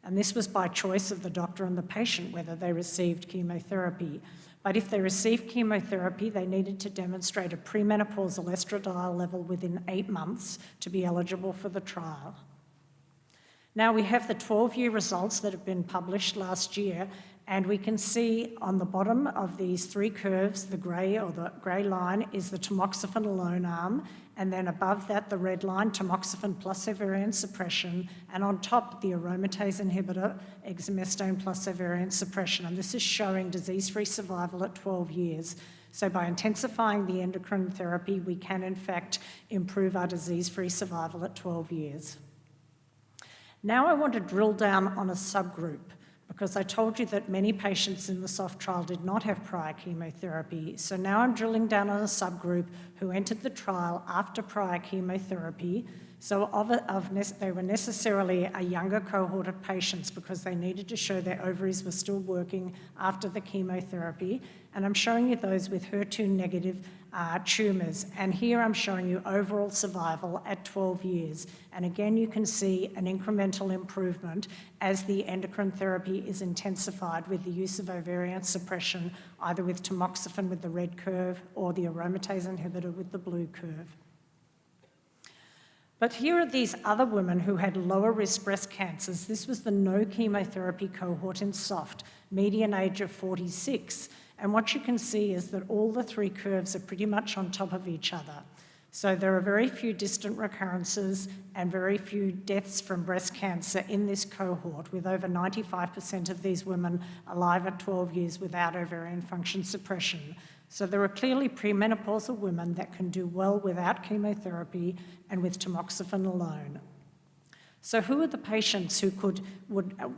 And this was by choice of the doctor and the patient whether they received chemotherapy. But if they received chemotherapy, they needed to demonstrate a premenopausal estradiol level within 8 months to be eligible for the trial. Now we have the 12-year results that have been published last year, and we can see on the bottom of these 3 curves, the grey or the grey line is the tamoxifen alone arm, and then above that, the red line, tamoxifen plus ovarian suppression, and on top, the aromatase inhibitor, exemestane plus ovarian suppression. And this is showing disease-free survival at 12 years. So by intensifying the endocrine therapy, we can, in fact, improve our disease-free survival at 12 years. Now I want to drill down on a subgroup, because I told you that many patients in the SOFT trial did not have prior chemotherapy. So now I'm drilling down on a subgroup who entered the trial after prior chemotherapy. So they were necessarily a younger cohort of patients because they needed to show their ovaries were still working after the chemotherapy. And I'm showing you those with HER2-negative tumours. And here I'm showing you overall survival at 12 years. And again, you can see an incremental improvement as the endocrine therapy is intensified with the use of ovarian suppression, either with tamoxifen with the red curve or the aromatase inhibitor with the blue curve. But here are these other women who had lower risk breast cancers. This was the no chemotherapy cohort in SOFT, median age of 46. And what you can see is that all the 3 curves are pretty much on top of each other. So there are very few distant recurrences and very few deaths from breast cancer in this cohort, with over 95% of these women alive at 12 years without ovarian function suppression. So there are clearly premenopausal women that can do well without chemotherapy and with tamoxifen alone. So who are the patients who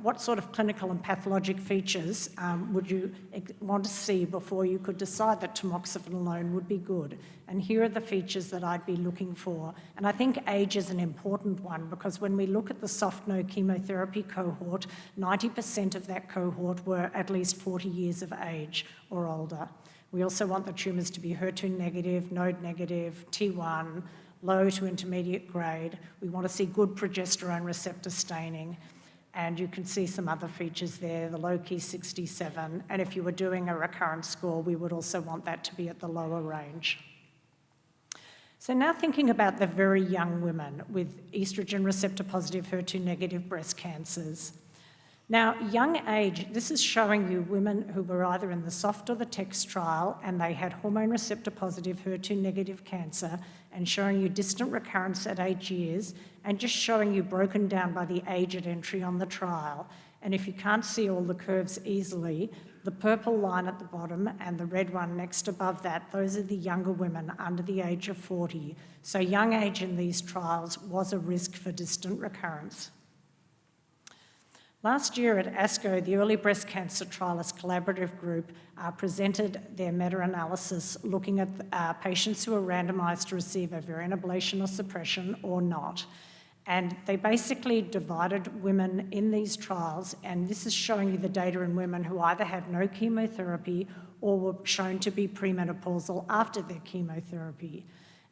what sort of clinical and pathologic features would you want to see before you could decide that tamoxifen alone would be good? And here are the features that I'd be looking for. And I think age is an important one, because when we look at the soft no chemotherapy cohort, 90% of that cohort were at least 40 years of age or older. We also want the tumours to be HER2 negative, node negative, T1, low to intermediate grade. We want to see good progesterone receptor staining. And you can see some other features there, the low key 67. And if you were doing a recurrence score, we would also want that to be at the lower range. So now thinking about the very young women with estrogen receptor positive, HER2 negative breast cancers. Now, young age, this is showing you women who were either in the SOFT or the TEXT trial and they had hormone receptor positive, HER2 negative cancer, and showing you distant recurrence at 8 years, and just showing you broken down by the age at entry on the trial. And if you can't see all the curves easily, the purple line at the bottom and the red one next above that, those are the younger women under the age of 40. So young age in these trials was a risk for distant recurrence. Last year at ASCO, the Early Breast Cancer Trialist Collaborative Group presented their meta-analysis looking at patients who were randomised to receive ovarian ablation or suppression or not. And they basically divided women in these trials, and this is showing you the data in women who either had no chemotherapy or were shown to be premenopausal after their chemotherapy.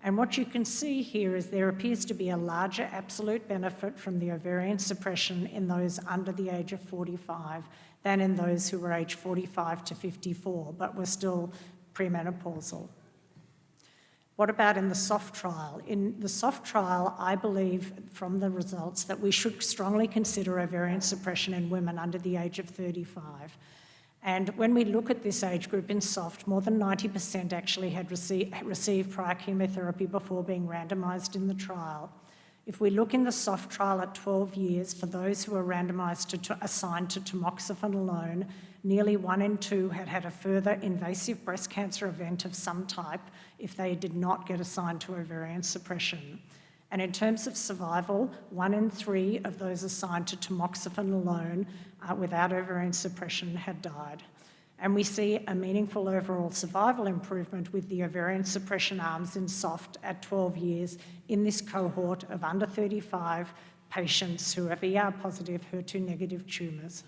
And what you can see here is there appears to be a larger absolute benefit from the ovarian suppression in those under the age of 45 than in those who were aged 45 to 54, but were still premenopausal. What about in the SOFT trial? In the SOFT trial, I believe from the results that we should strongly consider ovarian suppression in women under the age of 35. And when we look at this age group in SOFT, more than 90% actually had received prior chemotherapy before being randomised in the trial. If we look in the SOFT trial at 12 years, for those who were randomised assigned to tamoxifen alone, nearly 1 in 2 had had a further invasive breast cancer event of some type if they did not get assigned to ovarian suppression. And in terms of survival, 1 in 3 of those assigned to tamoxifen alone without ovarian suppression had died. And we see a meaningful overall survival improvement with the ovarian suppression arms in SOFT at 12 years in this cohort of under 35 patients who have ER-positive, HER2-negative tumours.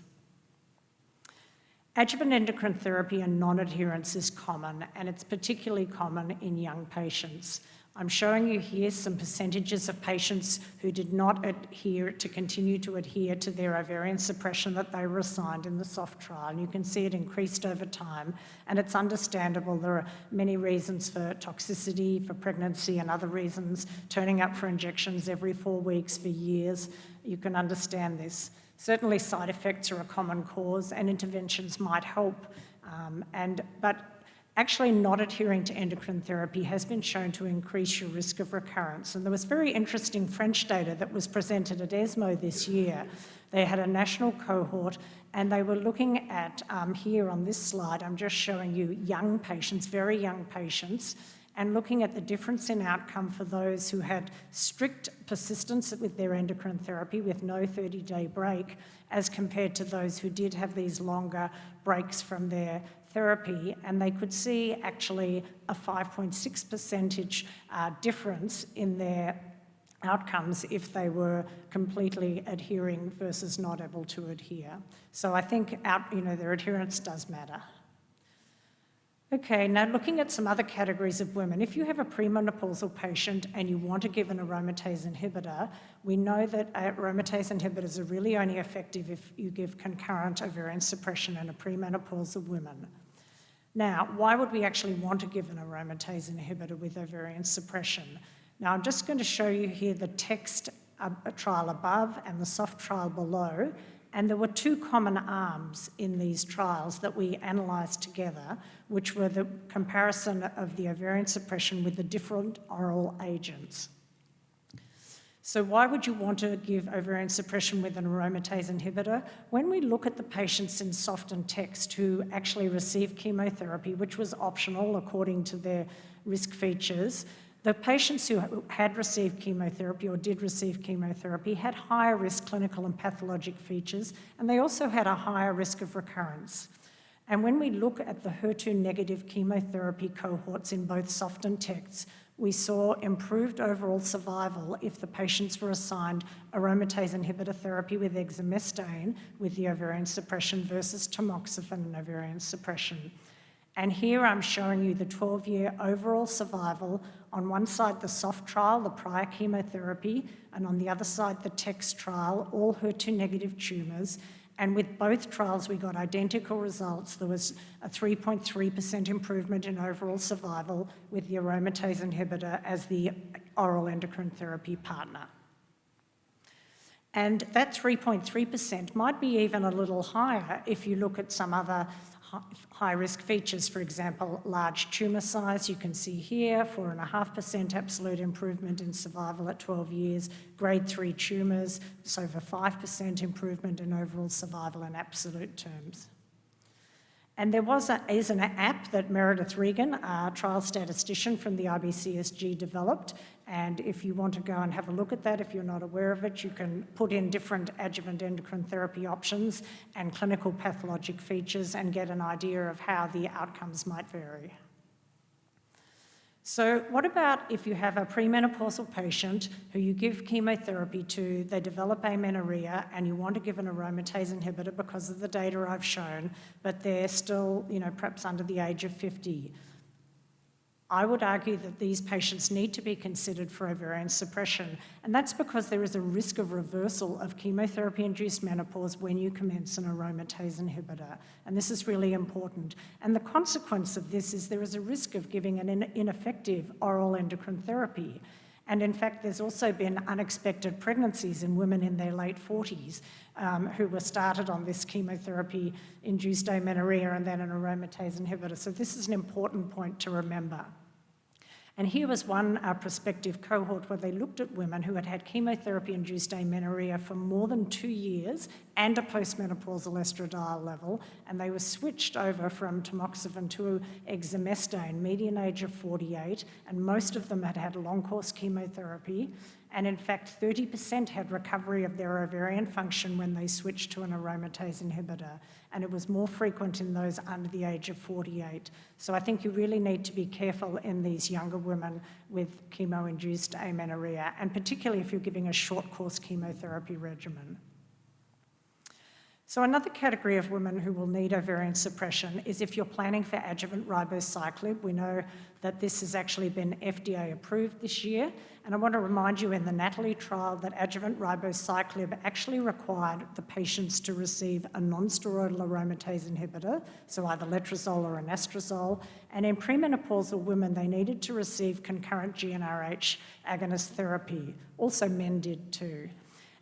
Adjuvant endocrine therapy and non-adherence is common, and it's particularly common in young patients. I'm showing you here some percentages of patients who did not continue to adhere to their ovarian suppression that they were assigned in the SOFT trial. And you can see it increased over time, and it's understandable. There are many reasons for toxicity, for pregnancy, and other reasons, turning up for injections every 4 weeks for years. You can understand this. Certainly side effects are a common cause, and interventions might help, but actually not adhering to endocrine therapy has been shown to increase your risk of recurrence. And there was very interesting French data that was presented at ESMO this year. They had a national cohort, and they were looking at, here on this slide, I'm just showing you young patients, very young patients, and looking at the difference in outcome for those who had strict persistence with their endocrine therapy with no 30-day break, as compared to those who did have these longer breaks from their therapy, and they could see actually a 5.6% difference in their outcomes if they were completely adhering versus not able to adhere. So I think their adherence does matter. Okay, now looking at some other categories of women, if you have a premenopausal patient and you want to give an aromatase inhibitor, we know that aromatase inhibitors are really only effective if you give concurrent ovarian suppression in a premenopausal woman. Now, why would we actually want to give an aromatase inhibitor with ovarian suppression? Now, I'm just going to show you here the TEXT trial above and the SOFT trial below. And there were 2 common arms in these trials that we analysed together, which were the comparison of the ovarian suppression with the different oral agents. So why would you want to give ovarian suppression with an aromatase inhibitor? When we look at the patients in SOFT and TEXT who actually received chemotherapy, which was optional according to their risk features, the patients who had received chemotherapy or did receive chemotherapy had higher risk clinical and pathologic features, and they also had a higher risk of recurrence. And when we look at the HER2-negative chemotherapy cohorts in both SOFT and TEXT, we saw improved overall survival if the patients were assigned aromatase inhibitor therapy with exemestane with the ovarian suppression versus tamoxifen and ovarian suppression. And here I'm showing you the 12-year overall survival. On one side, the SOFT trial, the prior chemotherapy, and on the other side, the TEXT trial, all HER2-negative tumours. And with both trials, we got identical results. There was a 3.3% improvement in overall survival with the aromatase inhibitor as the oral endocrine therapy partner. And that 3.3% might be even a little higher if you look at some other high-risk features, for example, large tumour size. You can see here 4.5% absolute improvement in survival at 12 years, grade 3 tumours, it's over 5% improvement in overall survival in absolute terms. And there is an app that Meredith Regan, a trial statistician from the IRCCS, developed. And if you want to go and have a look at that, if you're not aware of it, you can put in different adjuvant endocrine therapy options and clinical pathologic features and get an idea of how the outcomes might vary. So what about if you have a premenopausal patient who you give chemotherapy to, they develop amenorrhea, and you want to give an aromatase inhibitor because of the data I've shown, but they're still, perhaps under the age of 50. I would argue that these patients need to be considered for ovarian suppression, and that's because there is a risk of reversal of chemotherapy-induced menopause when you commence an aromatase inhibitor, and this is really important. And the consequence of this is there is a risk of giving an ineffective oral endocrine therapy. And in fact, there's also been unexpected pregnancies in women in their late 40s who were started on this chemotherapy-induced amenorrhea and then an aromatase inhibitor. So this is an important point to remember. And here was one prospective cohort where they looked at women who had had chemotherapy-induced amenorrhea for more than 2 years and a postmenopausal estradiol level, and they were switched over from tamoxifen to exemestane, median age of 48, and most of them had had long-course chemotherapy. And in fact, 30% had recovery of their ovarian function when they switched to an aromatase inhibitor. And it was more frequent in those under the age of 48. So I think you really need to be careful in these younger women with chemo-induced amenorrhea, and particularly if you're giving a short-course chemotherapy regimen. So another category of women who will need ovarian suppression is if you're planning for adjuvant ribociclib. We know that this has actually been FDA approved this year. And I want to remind you in the NATALY trial that adjuvant ribociclib actually required the patients to receive a non-steroidal aromatase inhibitor, so either letrozole or anastrozole. And in premenopausal women, they needed to receive concurrent GnRH agonist therapy. Also men did too.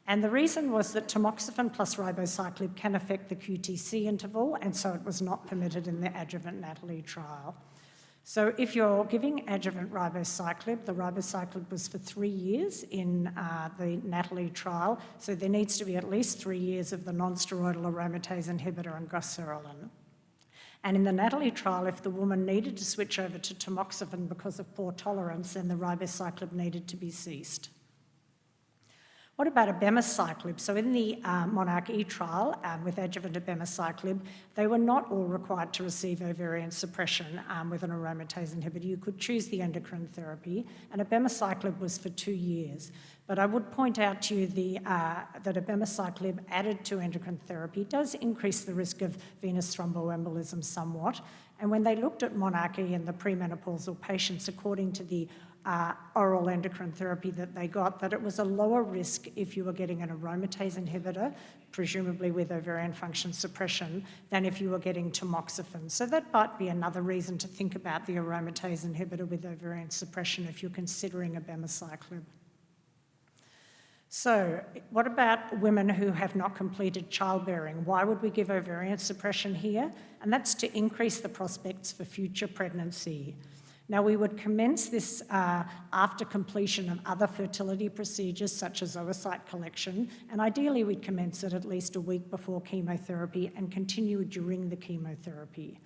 And the reason was that tamoxifen plus ribociclib can affect the QTc interval, and so it was not permitted in the adjuvant NATALY trial. So if you're giving adjuvant ribociclib, the ribociclib was for 3 years in the NATALY trial, so there needs to be at least 3 years of the non-steroidal aromatase inhibitor and goserelin. And in the NATALY trial, if the woman needed to switch over to tamoxifen because of poor tolerance, then the ribociclib needed to be ceased. What about abemaciclib? So in the Monarch E trial with adjuvant abemaciclib, they were not all required to receive ovarian suppression with an aromatase inhibitor. You could choose the endocrine therapy, and abemaciclib was for 2 years. But I would point out to you that abemaciclib added to endocrine therapy does increase the risk of venous thromboembolism somewhat. And when they looked at Monarch E in the premenopausal patients, according to the oral endocrine therapy that they got, that it was a lower risk if you were getting an aromatase inhibitor, presumably with ovarian function suppression, than if you were getting tamoxifen. So that might be another reason to think about the aromatase inhibitor with ovarian suppression if you're considering abemaciclib. So what about women who have not completed childbearing? Why would we give ovarian suppression here? And that's to increase the prospects for future pregnancy. Now, we would commence this after completion of other fertility procedures such as oocyte collection, and ideally we'd commence it at least a week before chemotherapy and continue during the chemotherapy.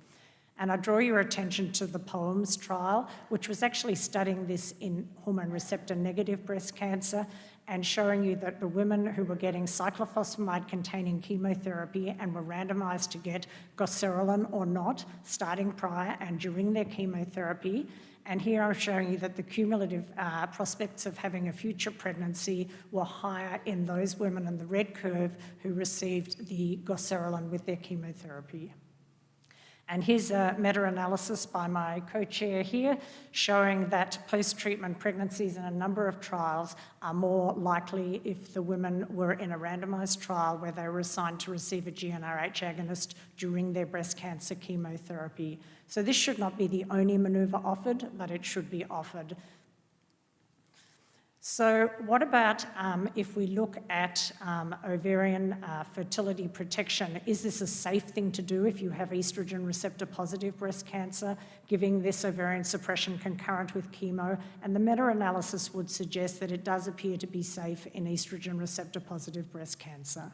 And I draw your attention to the POEMS trial, which was actually studying this in hormone receptor negative breast cancer and showing you that the women who were getting cyclophosphamide-containing chemotherapy and were randomised to get goserelin or not, starting prior and during their chemotherapy. And here I'm showing you that the cumulative prospects of having a future pregnancy were higher in those women in the red curve who received the goserelin with their chemotherapy. And here's a meta-analysis by my co-chair here showing that post-treatment pregnancies in a number of trials are more likely if the women were in a randomised trial where they were assigned to receive a GnRH agonist during their breast cancer chemotherapy. So this should not be the only manoeuvre offered, but it should be offered. So what about if we look at ovarian fertility protection? Is this a safe thing to do if you have estrogen receptor positive breast cancer, giving this ovarian suppression concurrent with chemo? And the meta-analysis would suggest that it does appear to be safe in estrogen receptor positive breast cancer.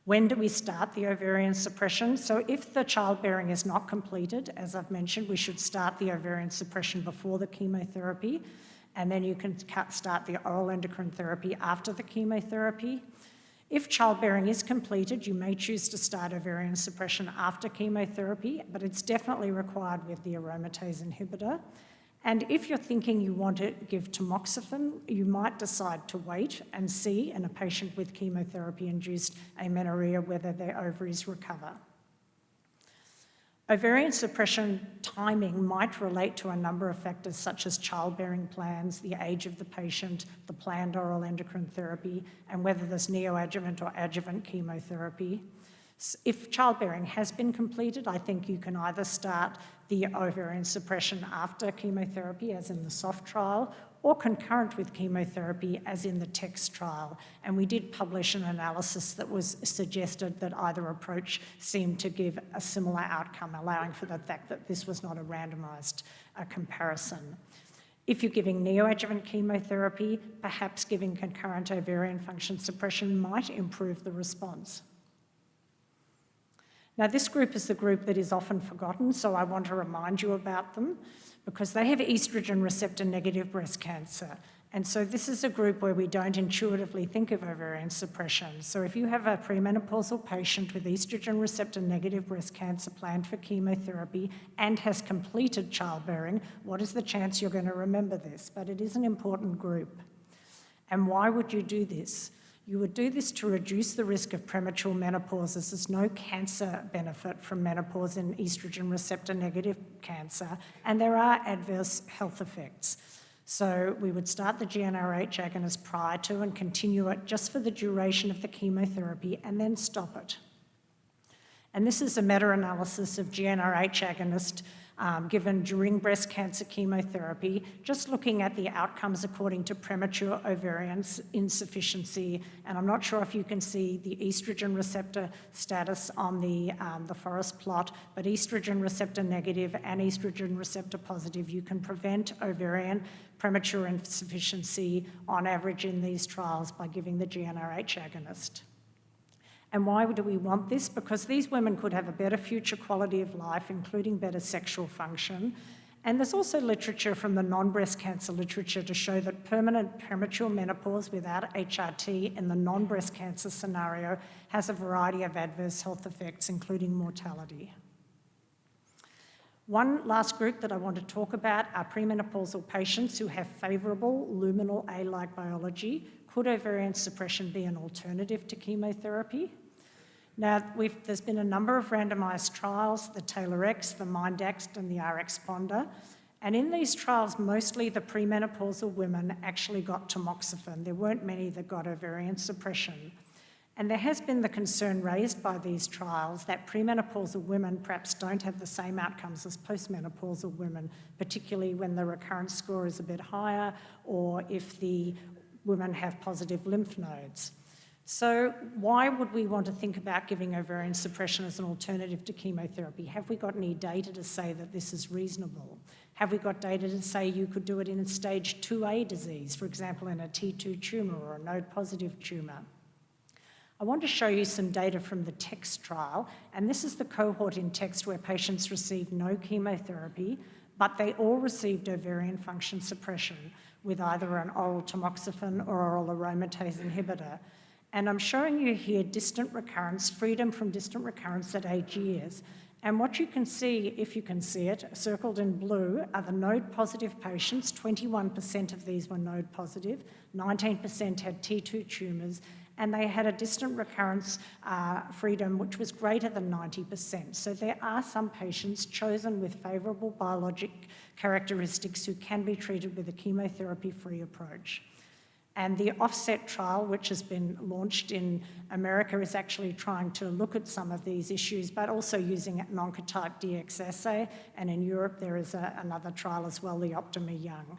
When do we start the ovarian suppression? So if the childbearing is not completed, as I've mentioned, we should start the ovarian suppression before the chemotherapy. And then you can start the oral endocrine therapy after the chemotherapy. If childbearing is completed, you may choose to start ovarian suppression after chemotherapy, but it's definitely required with the aromatase inhibitor. And if you're thinking you want to give tamoxifen, you might decide to wait and see in a patient with chemotherapy-induced amenorrhea whether their ovaries recover. Ovarian suppression timing might relate to a number of factors such as childbearing plans, the age of the patient, the planned oral endocrine therapy, and whether there's neoadjuvant or adjuvant chemotherapy. If childbearing has been completed, I think you can either start the ovarian suppression after chemotherapy, as in the SOFT trial, or concurrent with chemotherapy, as in the TEX trial. And we did publish an analysis that was suggested that either approach seemed to give a similar outcome, allowing for the fact that this was not a randomised comparison. If you're giving neoadjuvant chemotherapy, perhaps giving concurrent ovarian function suppression might improve the response. Now, this group is the group that is often forgotten, so I want to remind you about them because they have estrogen receptor negative breast cancer. And so this is a group where we don't intuitively think of ovarian suppression. So if you have a premenopausal patient with estrogen receptor negative breast cancer planned for chemotherapy and has completed childbearing, what is the chance you're going to remember this? But it is an important group. And why would you do this? You would do this to reduce the risk of premature menopause, as there's no cancer benefit from menopause in estrogen receptor negative cancer, and there are adverse health effects. So we would start the GnRH agonist prior to and continue it just for the duration of the chemotherapy and then stop it. And this is a meta-analysis of GnRH agonist given during breast cancer chemotherapy, just looking at the outcomes according to premature ovarian insufficiency. And I'm not sure if you can see the estrogen receptor status on the forest plot, but estrogen receptor negative and estrogen receptor positive, you can prevent ovarian premature insufficiency on average in these trials by giving the GnRH agonist. And why do we want this? Because these women could have a better future quality of life, including better sexual function. And there's also literature from the non-breast cancer literature to show that permanent premature menopause without HRT in the non-breast cancer scenario has a variety of adverse health effects, including mortality. One last group that I want to talk about are premenopausal patients who have favourable luminal A-like biology. Could ovarian suppression be an alternative to chemotherapy? Now, there's been a number of randomised trials, the TAILOR-X, the MIND-ACT and the RxPonder, and in these trials, mostly the premenopausal women actually got tamoxifen. There weren't many that got ovarian suppression. And there has been the concern raised by these trials that premenopausal women perhaps don't have the same outcomes as postmenopausal women, particularly when the recurrence score is a bit higher or if the women have positive lymph nodes. So why would we want to think about giving ovarian suppression as an alternative to chemotherapy? Have we got any data to say that this is reasonable? Have we got data to say you could do it in a stage 2A disease, for example, in a T2 tumour or a node-positive tumour? I want to show you some data from the TEX trial, and this is the cohort in TEX where patients received no chemotherapy, but they all received ovarian function suppression with either an oral tamoxifen or oral aromatase inhibitor. And I'm showing you here distant recurrence, freedom from distant recurrence at 8 years. And what you can see, if you can see it, circled in blue, are the node-positive patients. 21% of these were node-positive, 19% had T2 tumours, and they had a distant recurrence freedom which was greater than 90%. So there are some patients chosen with favourable biologic characteristics who can be treated with a chemotherapy-free approach. And the OFFSET trial, which has been launched in America, is actually trying to look at some of these issues, but also using an oncotype DX assay. And in Europe, there is another trial as well, the OPTIMA-Young.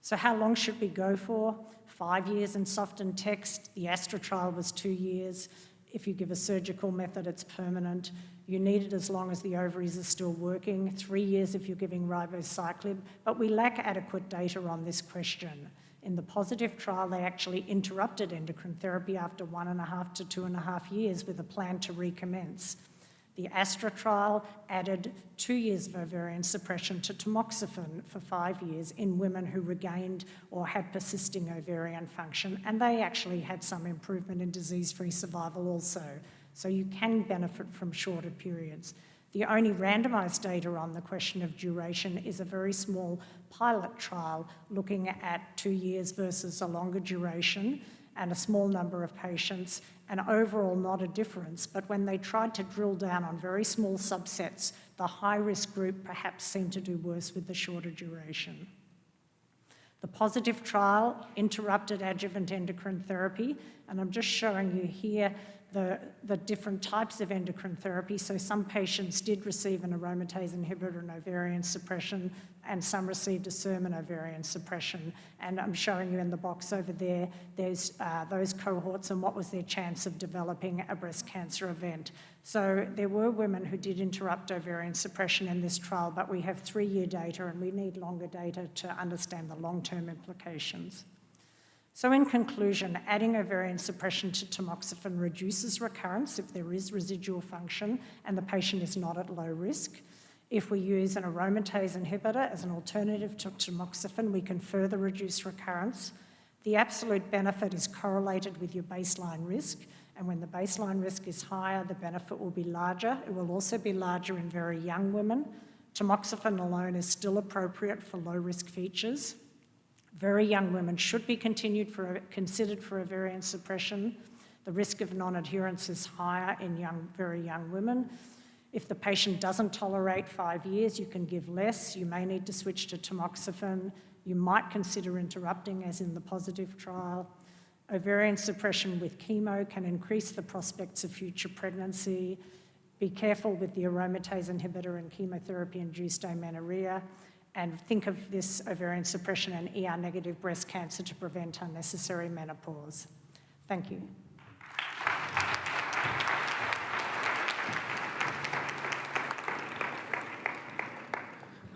So how long should we go for? 5 years in soft and text. The ASTRA trial was 2 years. If you give a surgical method, it's permanent. You need it as long as the ovaries are still working. 3 years if you're giving ribociclib. But we lack adequate data on this question. In the positive trial, they actually interrupted endocrine therapy after 1.5 to 2.5 years with a plan to recommence. The ASTRA trial added 2 years of ovarian suppression to tamoxifen for 5 years in women who regained or had persisting ovarian function, and they actually had some improvement in disease-free survival also. So you can benefit from shorter periods. The only randomised data on the question of duration is a very small pilot trial looking at 2 years versus a longer duration and a small number of patients, and overall not a difference. But when they tried to drill down on very small subsets, the high-risk group perhaps seemed to do worse with the shorter duration. The positive trial interrupted adjuvant endocrine therapy, and I'm just showing you here the different types of endocrine therapy. So some patients did receive an aromatase inhibitor and ovarian suppression, and some received a SERM and ovarian suppression. And I'm showing you in the box over there, there's those cohorts and what was their chance of developing a breast cancer event. So there were women who did interrupt ovarian suppression in this trial, but we have 3-year data and we need longer data to understand the long-term implications. So in conclusion, adding ovarian suppression to tamoxifen reduces recurrence if there is residual function and the patient is not at low risk. If we use an aromatase inhibitor as an alternative to tamoxifen, we can further reduce recurrence. The absolute benefit is correlated with your baseline risk, and when the baseline risk is higher, the benefit will be larger. It will also be larger in very young women. Tamoxifen alone is still appropriate for low-risk features. Very young women should be considered for ovarian suppression. The risk of non-adherence is higher in very young women. If the patient doesn't tolerate 5 years, you can give less. You may need to switch to tamoxifen. You might consider interrupting, as in the positive trial. Ovarian suppression with chemo can increase the prospects of future pregnancy. Be careful with the aromatase inhibitor and chemotherapy-induced amenorrhea. And think of this ovarian suppression and ER-negative breast cancer to prevent unnecessary menopause. Thank you.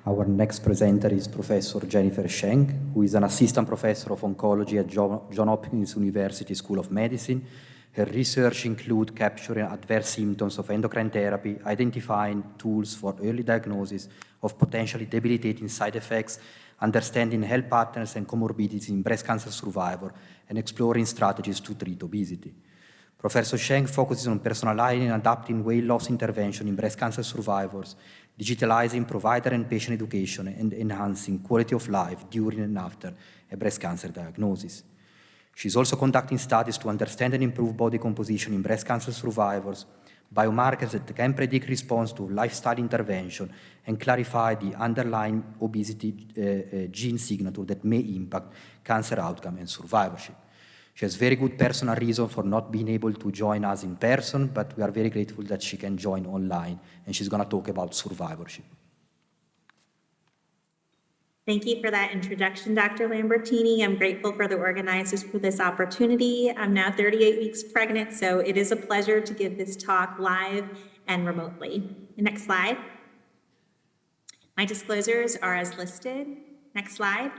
Our next presenter is Professor Jennifer Sheng, who is an assistant professor of oncology at Johns Hopkins University School of Medicine. Her research includes capturing adverse symptoms of endocrine therapy, identifying tools for early diagnosis of potentially debilitating side effects, understanding health patterns and comorbidities in breast cancer survivor, and exploring strategies to treat obesity. Professor Sheng focuses on personalizing and adapting weight loss intervention in breast cancer survivors, digitalizing provider and patient education, and enhancing quality of life during and after a breast cancer diagnosis. She's also conducting studies to understand and improve body composition in breast cancer survivors, biomarkers that can predict response to lifestyle intervention, and clarify the underlying obesity gene signature that may impact cancer outcome and survivorship. She has very good personal reason for not being able to join us in person, but we are very grateful that she can join online, and she's going to talk about survivorship. Thank you for that introduction, Dr. Lambertini. I'm grateful for the organizers for this opportunity. I'm now 38 weeks pregnant, so it is a pleasure to give this talk live and remotely. Next slide. My disclosures are as listed. Next slide.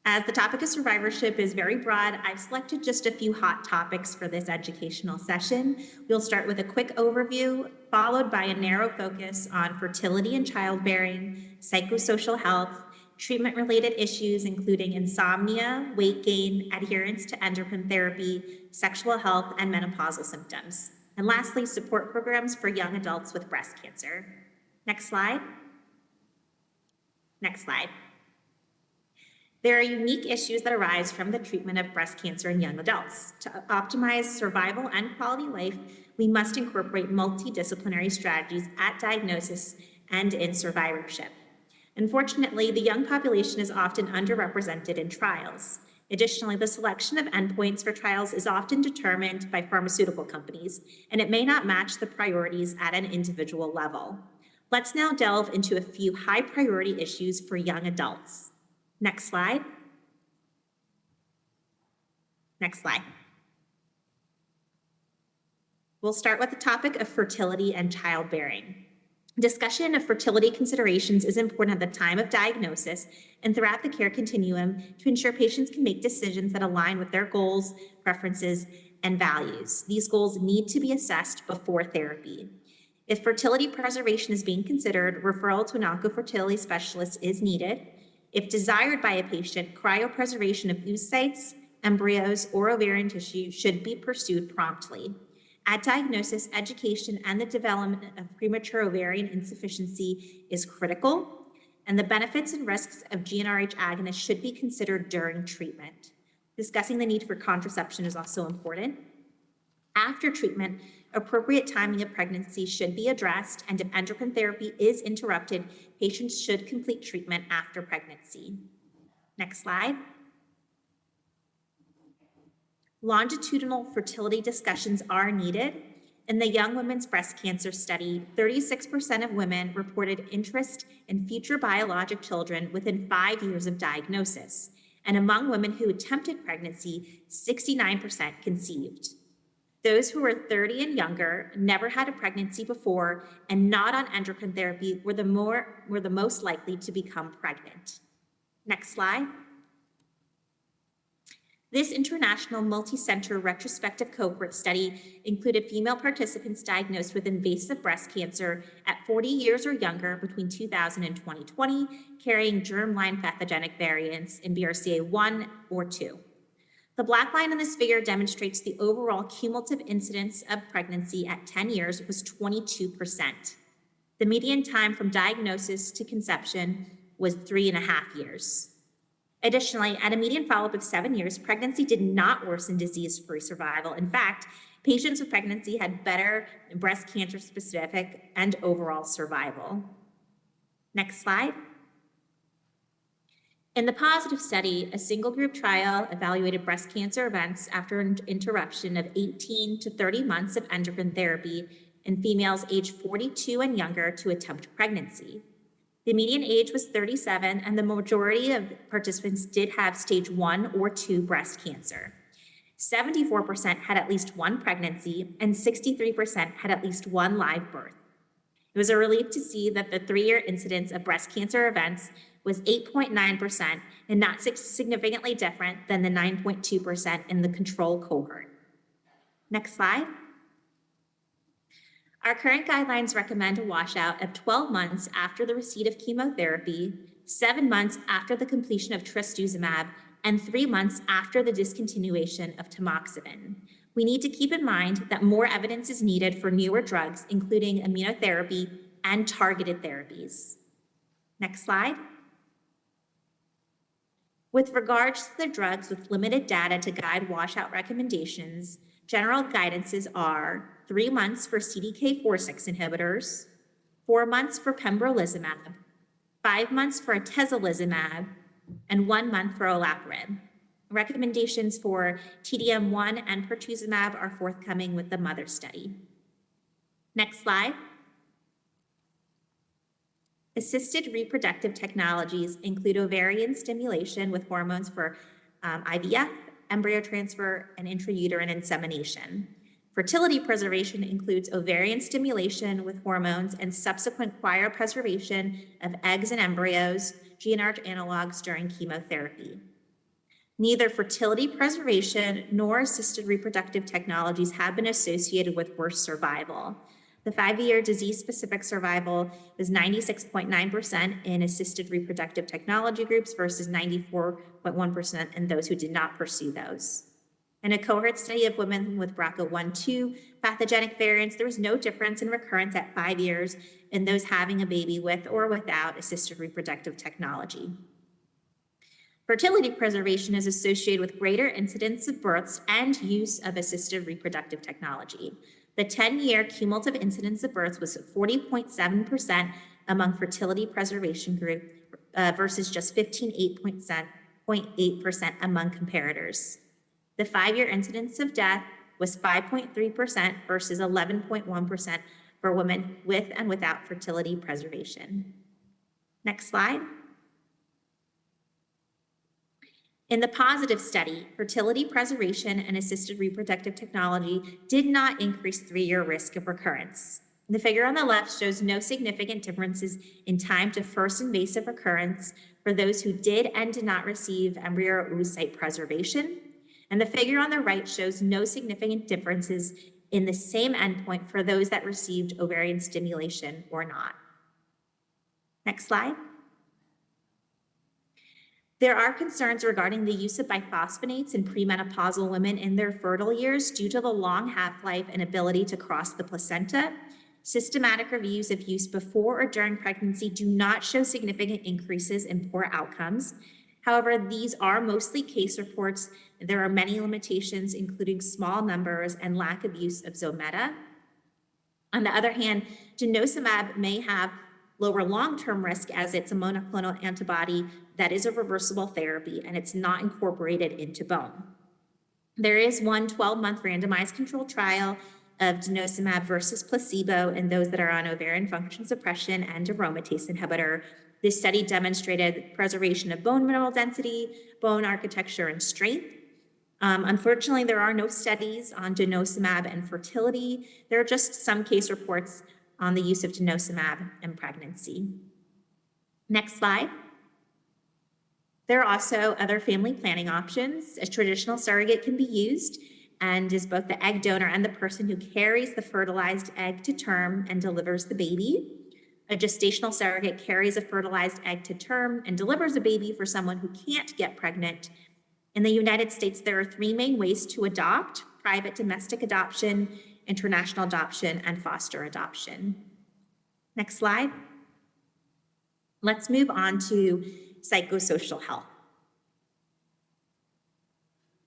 As the topic of survivorship is very broad, I've selected just a few hot topics for this educational session. We'll start with a quick overview, followed by a narrow focus on fertility and childbearing, psychosocial health, treatment-related issues including insomnia, weight gain, adherence to endocrine therapy, sexual health, and menopausal symptoms. And lastly, support programs for young adults with breast cancer. Next slide. Next slide. There are unique issues that arise from the treatment of breast cancer in young adults. To optimize survival and quality life, we must incorporate multidisciplinary strategies at diagnosis and in survivorship. Unfortunately, the young population is often underrepresented in trials. Additionally, the selection of endpoints for trials is often determined by pharmaceutical companies, and it may not match the priorities at an individual level. Let's now delve into a few high-priority issues for young adults. Next slide. Next slide. We'll start with the topic of fertility and childbearing. Discussion of fertility considerations is important at the time of diagnosis and throughout the care continuum to ensure patients can make decisions that align with their goals, preferences, and values. These goals need to be assessed before therapy. If fertility preservation is being considered, referral to an oncofertility specialist is needed. If desired by a patient, cryopreservation of oocytes, embryos, or ovarian tissue should be pursued promptly. At diagnosis, education and the development of premature ovarian insufficiency is critical, and the benefits and risks of GnRH agonists should be considered during treatment. Discussing the need for contraception is also important. After treatment, appropriate timing of pregnancy should be addressed, and if endocrine therapy is interrupted, patients should complete treatment after pregnancy. Next slide. Longitudinal fertility discussions are needed. In the Young Women's Breast Cancer Study, 36% of women reported interest in future biologic children within 5 years of diagnosis. And among women who attempted pregnancy, 69% conceived. Those who were 30 and younger, never had a pregnancy before, and not on endocrine therapy were the most likely to become pregnant. Next slide. This international multi-center retrospective cohort study included female participants diagnosed with invasive breast cancer at 40 years or younger between 2000 and 2020, carrying germline pathogenic variants in BRCA1 or 2. The black line in this figure demonstrates the overall cumulative incidence of pregnancy at 10 years was 22%. The median time from diagnosis to conception was 3.5 years. Additionally, at a median follow-up of 7 years, pregnancy did not worsen disease-free survival. In fact, patients with pregnancy had better breast cancer-specific and overall survival. Next slide. In the positive study, a single group trial evaluated breast cancer events after an interruption of 18 to 30 months of endocrine therapy in females aged 42 and younger to attempt pregnancy. The median age was 37, and the majority of participants did have stage 1 or 2 breast cancer. 74% had at least one pregnancy, and 63% had at least one live birth. It was a relief to see that the 3-year incidence of breast cancer events was 8.9% and not significantly different than the 9.2% in the control cohort. Next slide. Our current guidelines recommend a washout of 12 months after the receipt of chemotherapy, 7 months after the completion of trastuzumab, and 3 months after the discontinuation of tamoxifen. We need to keep in mind that more evidence is needed for newer drugs, including immunotherapy and targeted therapies. Next slide. With regards to the drugs with limited data to guide washout recommendations, general guidances are 3 months for CDK4/6 inhibitors, 4 months for pembrolizumab, 5 months for atezolizumab, and 1 month for olaparib. Recommendations for TDM1 and pertuzumab are forthcoming with the MOTHER study. Next slide. Assisted reproductive technologies include ovarian stimulation with hormones for IVF, embryo transfer, and intrauterine insemination. Fertility preservation includes ovarian stimulation with hormones and subsequent cryopreservation of eggs and embryos, GnRH analogs during chemotherapy. Neither fertility preservation nor assisted reproductive technologies have been associated with worse survival. The 5-year disease-specific survival was 96.9% in assisted reproductive technology groups versus 94.1% in those who did not pursue those. In a cohort study of women with BRCA1/2 pathogenic variants, there was no difference in recurrence at 5 years in those having a baby with or without assisted reproductive technology. Fertility preservation is associated with greater incidence of births and use of assisted reproductive technology. The 10-year cumulative incidence of births was 40.7% among fertility preservation group versus just 15.8% among comparators. The 5-year incidence of death was 5.3% versus 11.1% for women with and without fertility preservation. Next slide. In the positive study, fertility preservation and assisted reproductive technology did not increase 3-year risk of recurrence. The figure on the left shows no significant differences in time to first invasive recurrence for those who did and did not receive embryo or oocyte preservation. And the figure on the right shows no significant differences in the same endpoint for those that received ovarian stimulation or not. Next slide. There are concerns regarding the use of biphosphonates in premenopausal women in their fertile years due to the long half-life and ability to cross the placenta. Systematic reviews of use before or during pregnancy do not show significant increases in poor outcomes. However, these are mostly case reports. There are many limitations, including small numbers and lack of use of Zometa. On the other hand, denosumab may have lower long-term risk as it's a monoclonal antibody that is a reversible therapy and it's not incorporated into bone. There is one 12-month randomized controlled trial of denosumab versus placebo in those that are on ovarian function suppression and aromatase inhibitor. This study demonstrated preservation of bone mineral density, bone architecture, and strength. Unfortunately, there are no studies on denosumab and fertility. There are just some case reports on the use of denosumab in pregnancy. Next slide. There are also other family planning options. A traditional surrogate can be used and is both the egg donor and the person who carries the fertilized egg to term and delivers the baby. A gestational surrogate carries a fertilized egg to term and delivers a baby for someone who can't get pregnant. In the United States, there are 3 main ways to adopt: private domestic adoption, international adoption, and foster adoption. Next slide. Let's move on to psychosocial health.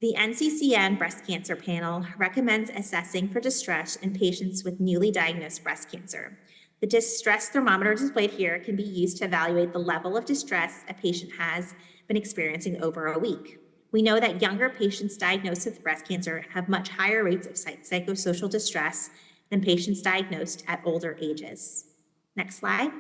The NCCN Breast Cancer Panel recommends assessing for distress in patients with newly diagnosed breast cancer. The distress thermometer displayed here can be used to evaluate the level of distress a patient has been experiencing over a week. We know that younger patients diagnosed with breast cancer have much higher rates of psychosocial distress than patients diagnosed at older ages. Next slide.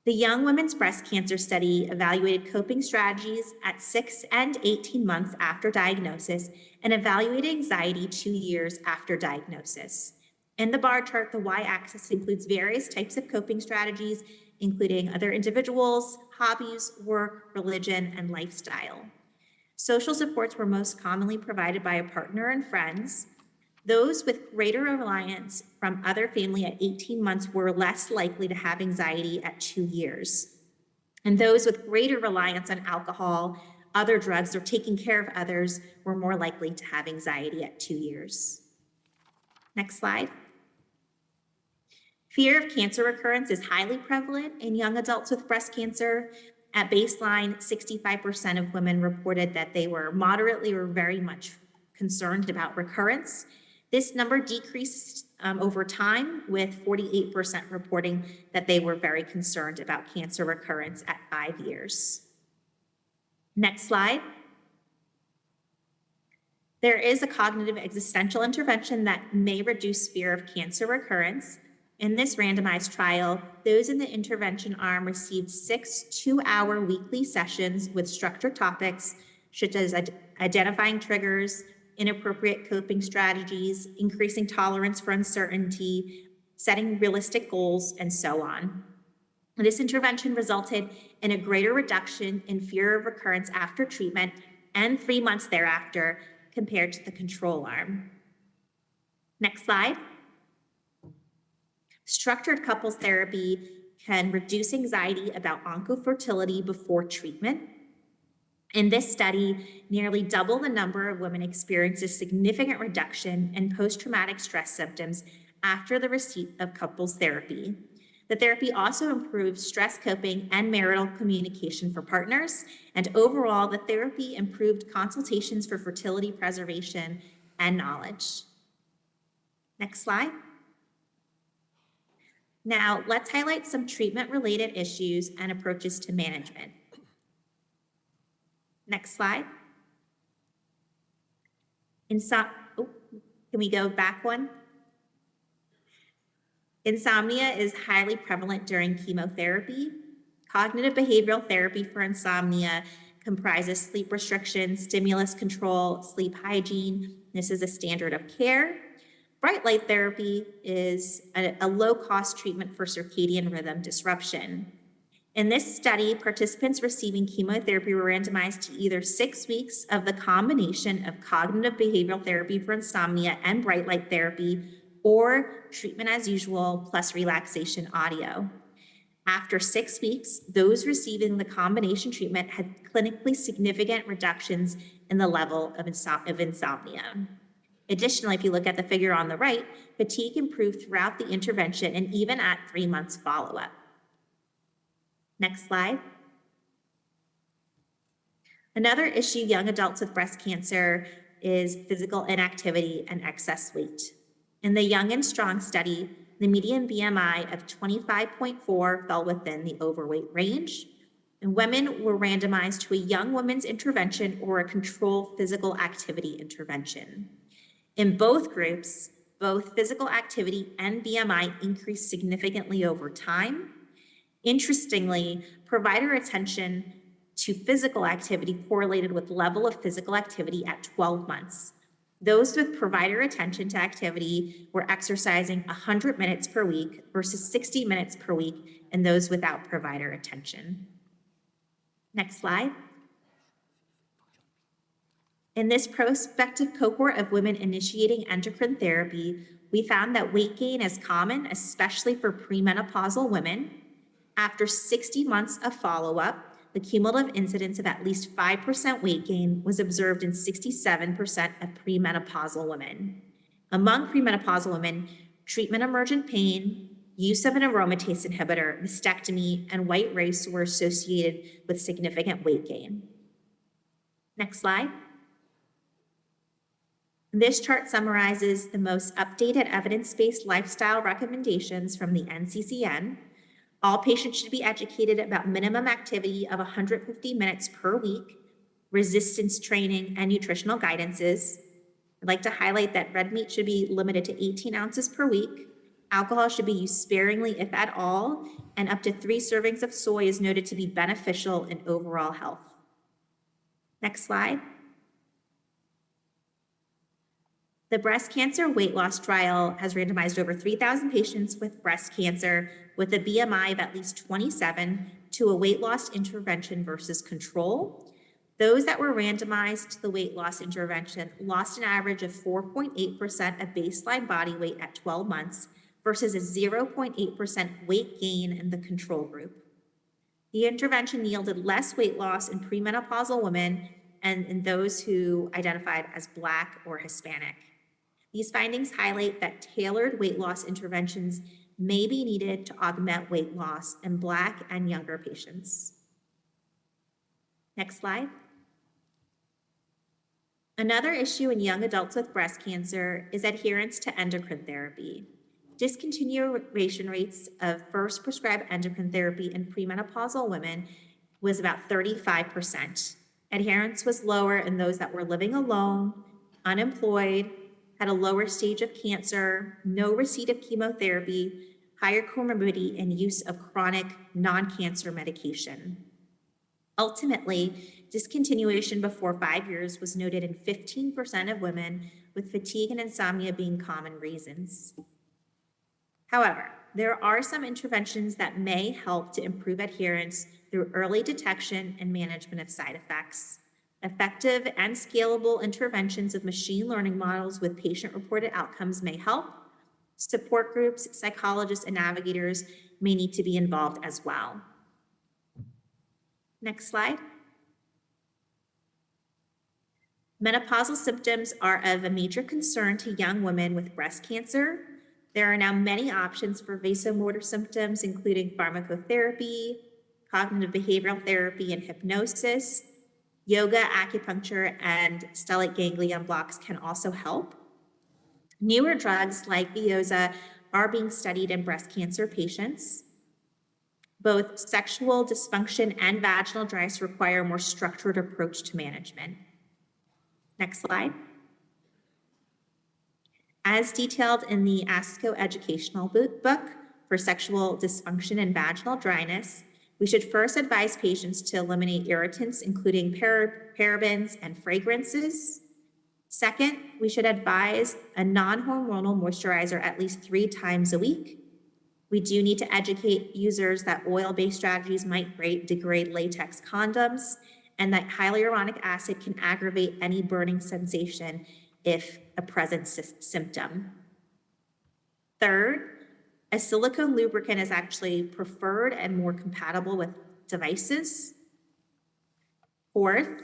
The Young Women's Breast Cancer Study evaluated coping strategies at 6 and 18 months after diagnosis and evaluated anxiety 2 years after diagnosis. In the bar chart, the y-axis includes various types of coping strategies, including other individuals, hobbies, work, religion, and lifestyle. Social supports were most commonly provided by a partner and friends. Those with greater reliance from other family at 18 months were less likely to have anxiety at 2 years. And those with greater reliance on alcohol, other drugs, or taking care of others were more likely to have anxiety at 2 years. Next slide. Fear of cancer recurrence is highly prevalent in young adults with breast cancer. At baseline, 65% of women reported that they were moderately or very much concerned about recurrence. This number decreased over time, with 48% reporting that they were very concerned about cancer recurrence at 5 years. Next slide. There is a cognitive existential intervention that may reduce fear of cancer recurrence. In this randomized trial, those in the intervention arm received 6 2-hour weekly sessions with structured topics, such as identifying triggers, inappropriate coping strategies, increasing tolerance for uncertainty, setting realistic goals, and so on. This intervention resulted in a greater reduction in fear of recurrence after treatment and 3 months thereafter compared to the control arm. Next slide. Structured couples therapy can reduce anxiety about oncofertility before treatment. In this study, nearly double the number of women experienced a significant reduction in post-traumatic stress symptoms after the receipt of couples therapy. The therapy also improved stress coping and marital communication for partners, and overall, the therapy improved consultations for fertility preservation and knowledge. Next slide. Now, let's highlight some treatment-related issues and approaches to management. Next slide. Can we go back one? Insomnia is highly prevalent during chemotherapy. Cognitive behavioral therapy for insomnia comprises sleep restriction, stimulus control, sleep hygiene. This is a standard of care. Bright light therapy is a low-cost treatment for circadian rhythm disruption. In this study, participants receiving chemotherapy were randomized to either 6 weeks of the combination of cognitive behavioral therapy for insomnia and bright light therapy, or treatment as usual plus relaxation audio. After 6 weeks, those receiving the combination treatment had clinically significant reductions in the level of insomnia. Additionally, if you look at the figure on the right, fatigue improved throughout the intervention and even at 3 months follow-up. Next slide. Another issue young adults with breast cancer is physical inactivity and excess weight. In the Young and Strong study, the median BMI of 25.4 fell within the overweight range, and women were randomized to a young women's intervention or a controlled physical activity intervention. In both groups, both physical activity and BMI increased significantly over time. Interestingly, provider attention to physical activity correlated with level of physical activity at 12 months. Those with provider attention to activity were exercising 100 minutes per week versus 60 minutes per week in those without provider attention. Next slide. In this prospective cohort of women initiating endocrine therapy, we found that weight gain is common, especially for premenopausal women. After 60 months of follow-up, the cumulative incidence of at least 5% weight gain was observed in 67% of premenopausal women. Among premenopausal women, treatment-emergent pain, use of an aromatase inhibitor, mastectomy, and white race were associated with significant weight gain. Next slide. This chart summarizes the most updated evidence-based lifestyle recommendations from the NCCN. All patients should be educated about minimum activity of 150 minutes per week, resistance training, and nutritional guidances. I'd like to highlight that red meat should be limited to 18 ounces per week. Alcohol should be used sparingly, if at all, and up to 3 servings of soy is noted to be beneficial in overall health. Next slide. The breast cancer weight loss trial has randomized over 3,000 patients with breast cancer with a BMI of at least 27 to a weight loss intervention versus control. Those that were randomized to the weight loss intervention lost an average of 4.8% of baseline body weight at 12 months versus a 0.8% weight gain in the control group. The intervention yielded less weight loss in premenopausal women and in those who identified as Black or Hispanic. These findings highlight that tailored weight loss interventions may be needed to augment weight loss in Black and younger patients. Next slide. Another issue in young adults with breast cancer is adherence to endocrine therapy. Discontinuation rates of first prescribed endocrine therapy in premenopausal women was about 35%. Adherence was lower in those that were living alone, unemployed, had a lower stage of cancer, no receipt of chemotherapy, higher comorbidity, and use of chronic non-cancer medication. Ultimately, discontinuation before 5 years was noted in 15% of women, with fatigue and insomnia being common reasons. However, there are some interventions that may help to improve adherence through early detection and management of side effects. Effective and scalable interventions of machine learning models with patient-reported outcomes may help. Support groups, psychologists, and navigators may need to be involved as well. Next slide. Menopausal symptoms are of a major concern to young women with breast cancer. There are now many options for vasomotor symptoms, including pharmacotherapy, cognitive behavioral therapy, and hypnosis. Yoga, acupuncture, and stellate ganglion blocks can also help. Newer drugs like Veoza are being studied in breast cancer patients. Both sexual dysfunction and vaginal dryness require a more structured approach to management. Next slide. As detailed in the ASCO educational book for sexual dysfunction and vaginal dryness, we should first advise patients to eliminate irritants, including parabens and fragrances. Second, we should advise a non-hormonal moisturizer at least 3 times a week. We do need to educate users that oil-based strategies might degrade latex condoms, and that hyaluronic acid can aggravate any burning sensation if a present symptom. Third, a silicone lubricant is actually preferred and more compatible with devices. Fourth,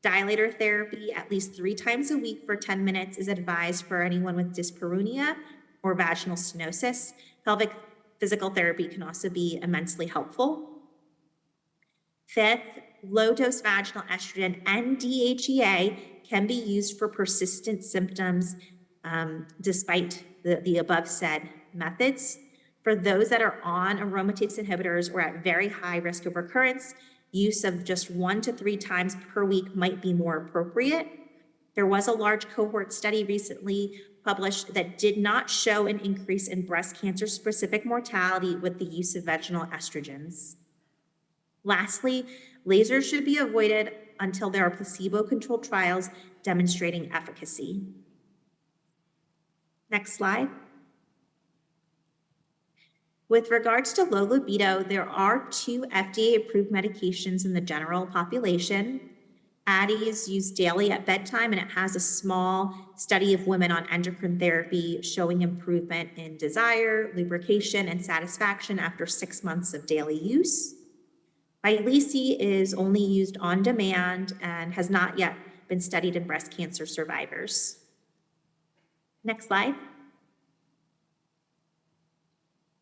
dilator therapy at least 3 times a week for 10 minutes is advised for anyone with dyspareunia or vaginal stenosis. Pelvic physical therapy can also be immensely helpful. Fifth, low-dose vaginal estrogen and DHEA can be used for persistent symptoms despite the above said methods. For those that are on aromatase inhibitors or at very high risk of recurrence, use of just 1 to 3 times per week might be more appropriate. There was a large cohort study recently published that did not show an increase in breast cancer specific mortality with the use of vaginal estrogens. Lastly, lasers should be avoided until there are placebo-controlled trials demonstrating efficacy. Next slide. With regards to low libido, there are 2 FDA-approved medications in the general population. Addie is used daily at bedtime, and it has a small study of women on endocrine therapy showing improvement in desire, lubrication, and satisfaction after 6 months of daily use. Vyleesi is only used on demand and has not yet been studied in breast cancer survivors. Next slide.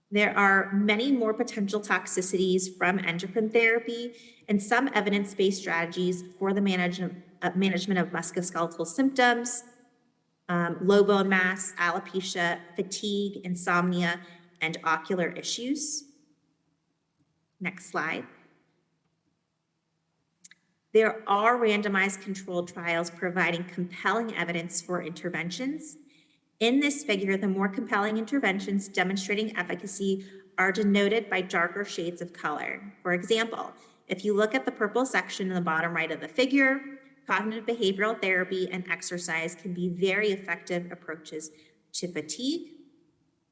There are many more potential toxicities from endocrine therapy and some evidence-based strategies for the management of musculoskeletal symptoms, low bone mass, alopecia, fatigue, insomnia, and ocular issues. Next slide. There are randomized controlled trials providing compelling evidence for interventions. In this figure, the more compelling interventions demonstrating efficacy are denoted by darker shades of color. For example, if you look at the purple section in the bottom right of the figure, cognitive behavioral therapy and exercise can be very effective approaches to fatigue.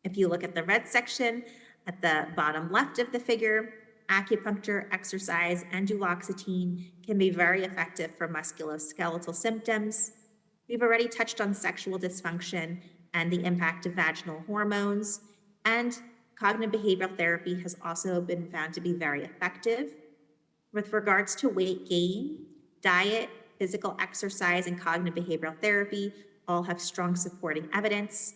If you look at the red section at the bottom left of the figure, acupuncture, exercise, and duloxetine can be very effective for musculoskeletal symptoms. We've already touched on sexual dysfunction and the impact of vaginal hormones, and cognitive behavioral therapy has also been found to be very effective. With regards to weight gain, diet, physical exercise, and cognitive behavioral therapy all have strong supporting evidence.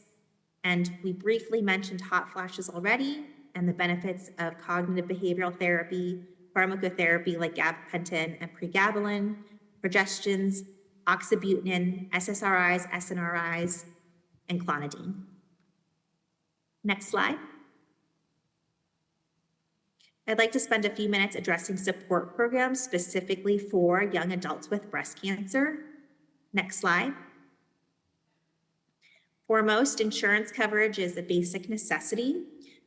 And we briefly mentioned hot flashes already and the benefits of cognitive behavioral therapy, pharmacotherapy like gabapentin and pregabalin, progestins, oxybutynin, SSRIs, SNRIs, and clonidine. Next slide. I'd like to spend a few minutes addressing support programs specifically for young adults with breast cancer. Next slide. For most, insurance coverage is a basic necessity.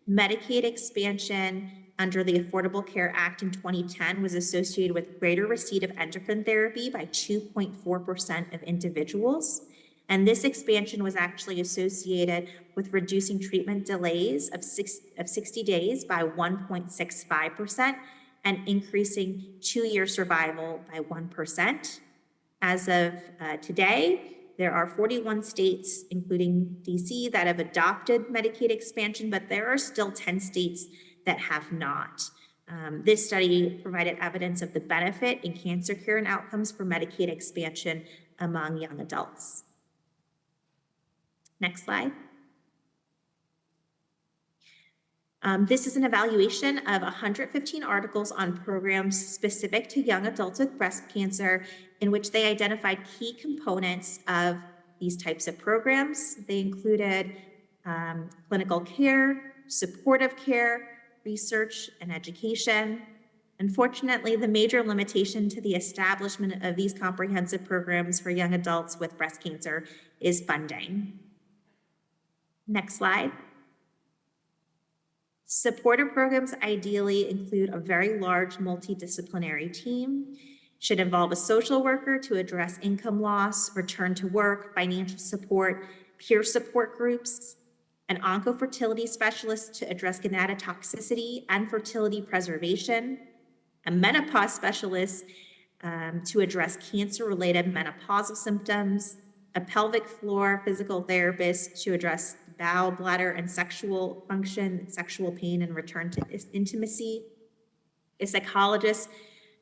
Medicaid expansion under the Affordable Care Act in 2010 was associated with greater receipt of endocrine therapy by 2.4% of individuals. And this expansion was actually associated with reducing treatment delays of 60 days by 1.65% and increasing 2-year survival by 1%. As of today, there are 41 states, including DC, that have adopted Medicaid expansion, but there are still 10 states that have not. This study provided evidence of the benefit in cancer care and outcomes for Medicaid expansion among young adults. Next slide. This is an evaluation of 115 articles on programs specific to young adults with breast cancer, in which they identified key components of these types of programs. They included clinical care, supportive care, research, and education. Unfortunately, the major limitation to the establishment of these comprehensive programs for young adults with breast cancer is funding. Next slide. Supportive programs ideally include a very large multidisciplinary team, should involve a social worker to address income loss, return to work, financial support, peer support groups, an oncofertility specialist to address gonatotoxicity and fertility preservation, a menopause specialist to address cancer-related menopausal symptoms, a pelvic floor physical therapist to address bowel, bladder, and sexual function, sexual pain, and return to intimacy, a psychologist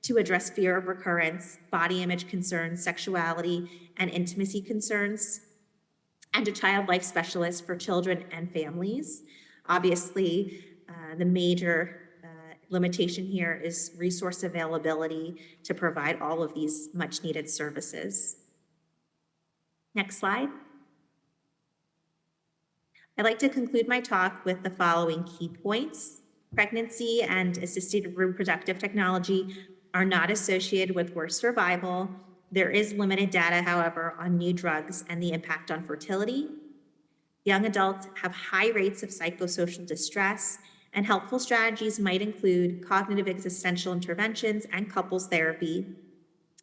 to address fear of recurrence, body image concerns, sexuality, and intimacy concerns, and a child life specialist for children and families. Obviously, the major limitation here is resource availability to provide all of these much needed services. Next slide. I'd like to conclude my talk with the following key points. Pregnancy and assisted reproductive technology are not associated with worse survival. There is limited data, however, on new drugs and the impact on fertility. Young adults have high rates of psychosocial distress, and helpful strategies might include cognitive existential interventions and couples therapy.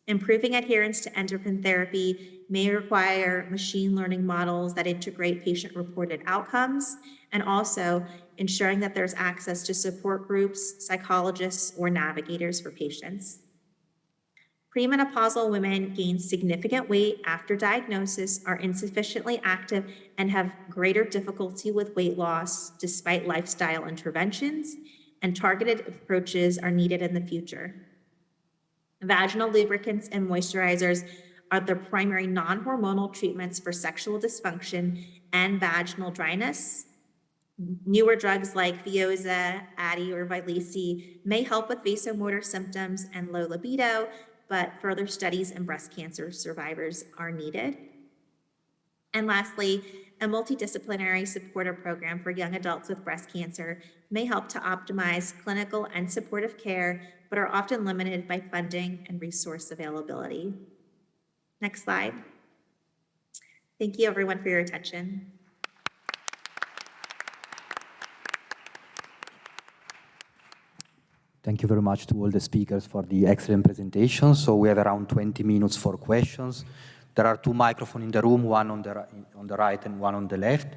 Improving adherence to endocrine therapy may require machine learning models that integrate patient-reported outcomes, and also ensuring that there's access to support groups, psychologists, or navigators for patients. Premenopausal women gain significant weight after diagnosis, are insufficiently active, and have greater difficulty with weight loss despite lifestyle interventions, and targeted approaches are needed in the future. Vaginal lubricants and moisturizers are the primary non-hormonal treatments for sexual dysfunction and vaginal dryness. Newer drugs like Veoza, Addy, or Vyleesi may help with vasomotor symptoms and low libido, but further studies in breast cancer survivors are needed. And lastly, a multidisciplinary supportive program for young adults with breast cancer may help to optimize clinical and supportive care, but are often limited by funding and resource availability. Next slide. Thank you everyone for your attention. Thank you very much to all the speakers for the excellent presentation. So we have around 20 minutes for questions. There are two microphones in the room, one on the right and one on the left.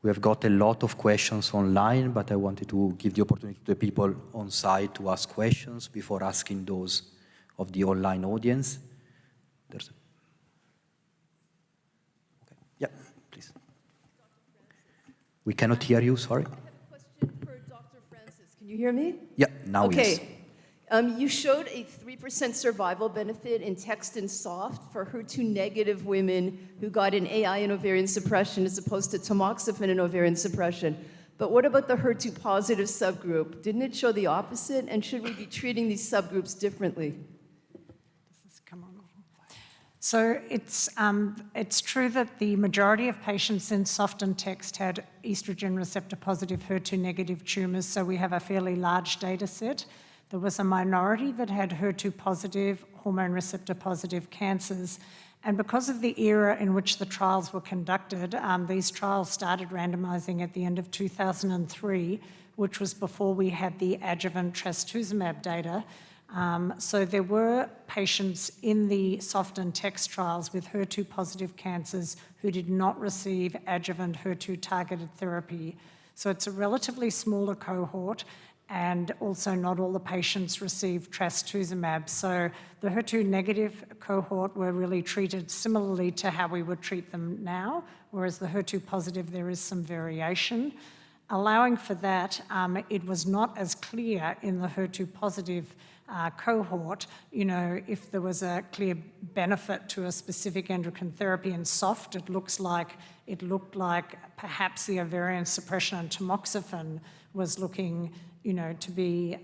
We have got a lot of questions online, but I wanted to give the opportunity to the people on site to ask questions before asking those of the online audience. Okay. Yeah, please. We cannot hear you, sorry. Can you hear me? Yeah, now yes. Okay. You showed a 3% survival benefit in text and soft for HER2-negative women who got an AI in ovarian suppression as opposed to tamoxifen in ovarian suppression. But what about the HER2-positive subgroup? Didn't it show the opposite? And should we be treating these subgroups differently? So it's true that the majority of patients in soft and text had estrogen receptor positive HER2 negative tumours, so we have a fairly large data set. There was a minority that had HER2 positive, hormone receptor positive cancers, and because of the era in which the trials were conducted, these trials started randomising at the end of 2003, which was before we had the adjuvant trastuzumab data. So there were patients in the soft and text trials with HER2 positive cancers who did not receive adjuvant HER2 targeted therapy. So it's a relatively smaller cohort, and also not all the patients received trastuzumab. So the HER2 negative cohort were really treated similarly to how we would treat them now, whereas the HER2 positive, there is some variation. Allowing for that, it was not as clear in the HER2 positive cohort, if there was a clear benefit to a specific endocrine therapy in soft, it looked like perhaps the ovarian suppression and tamoxifen was looking, to be,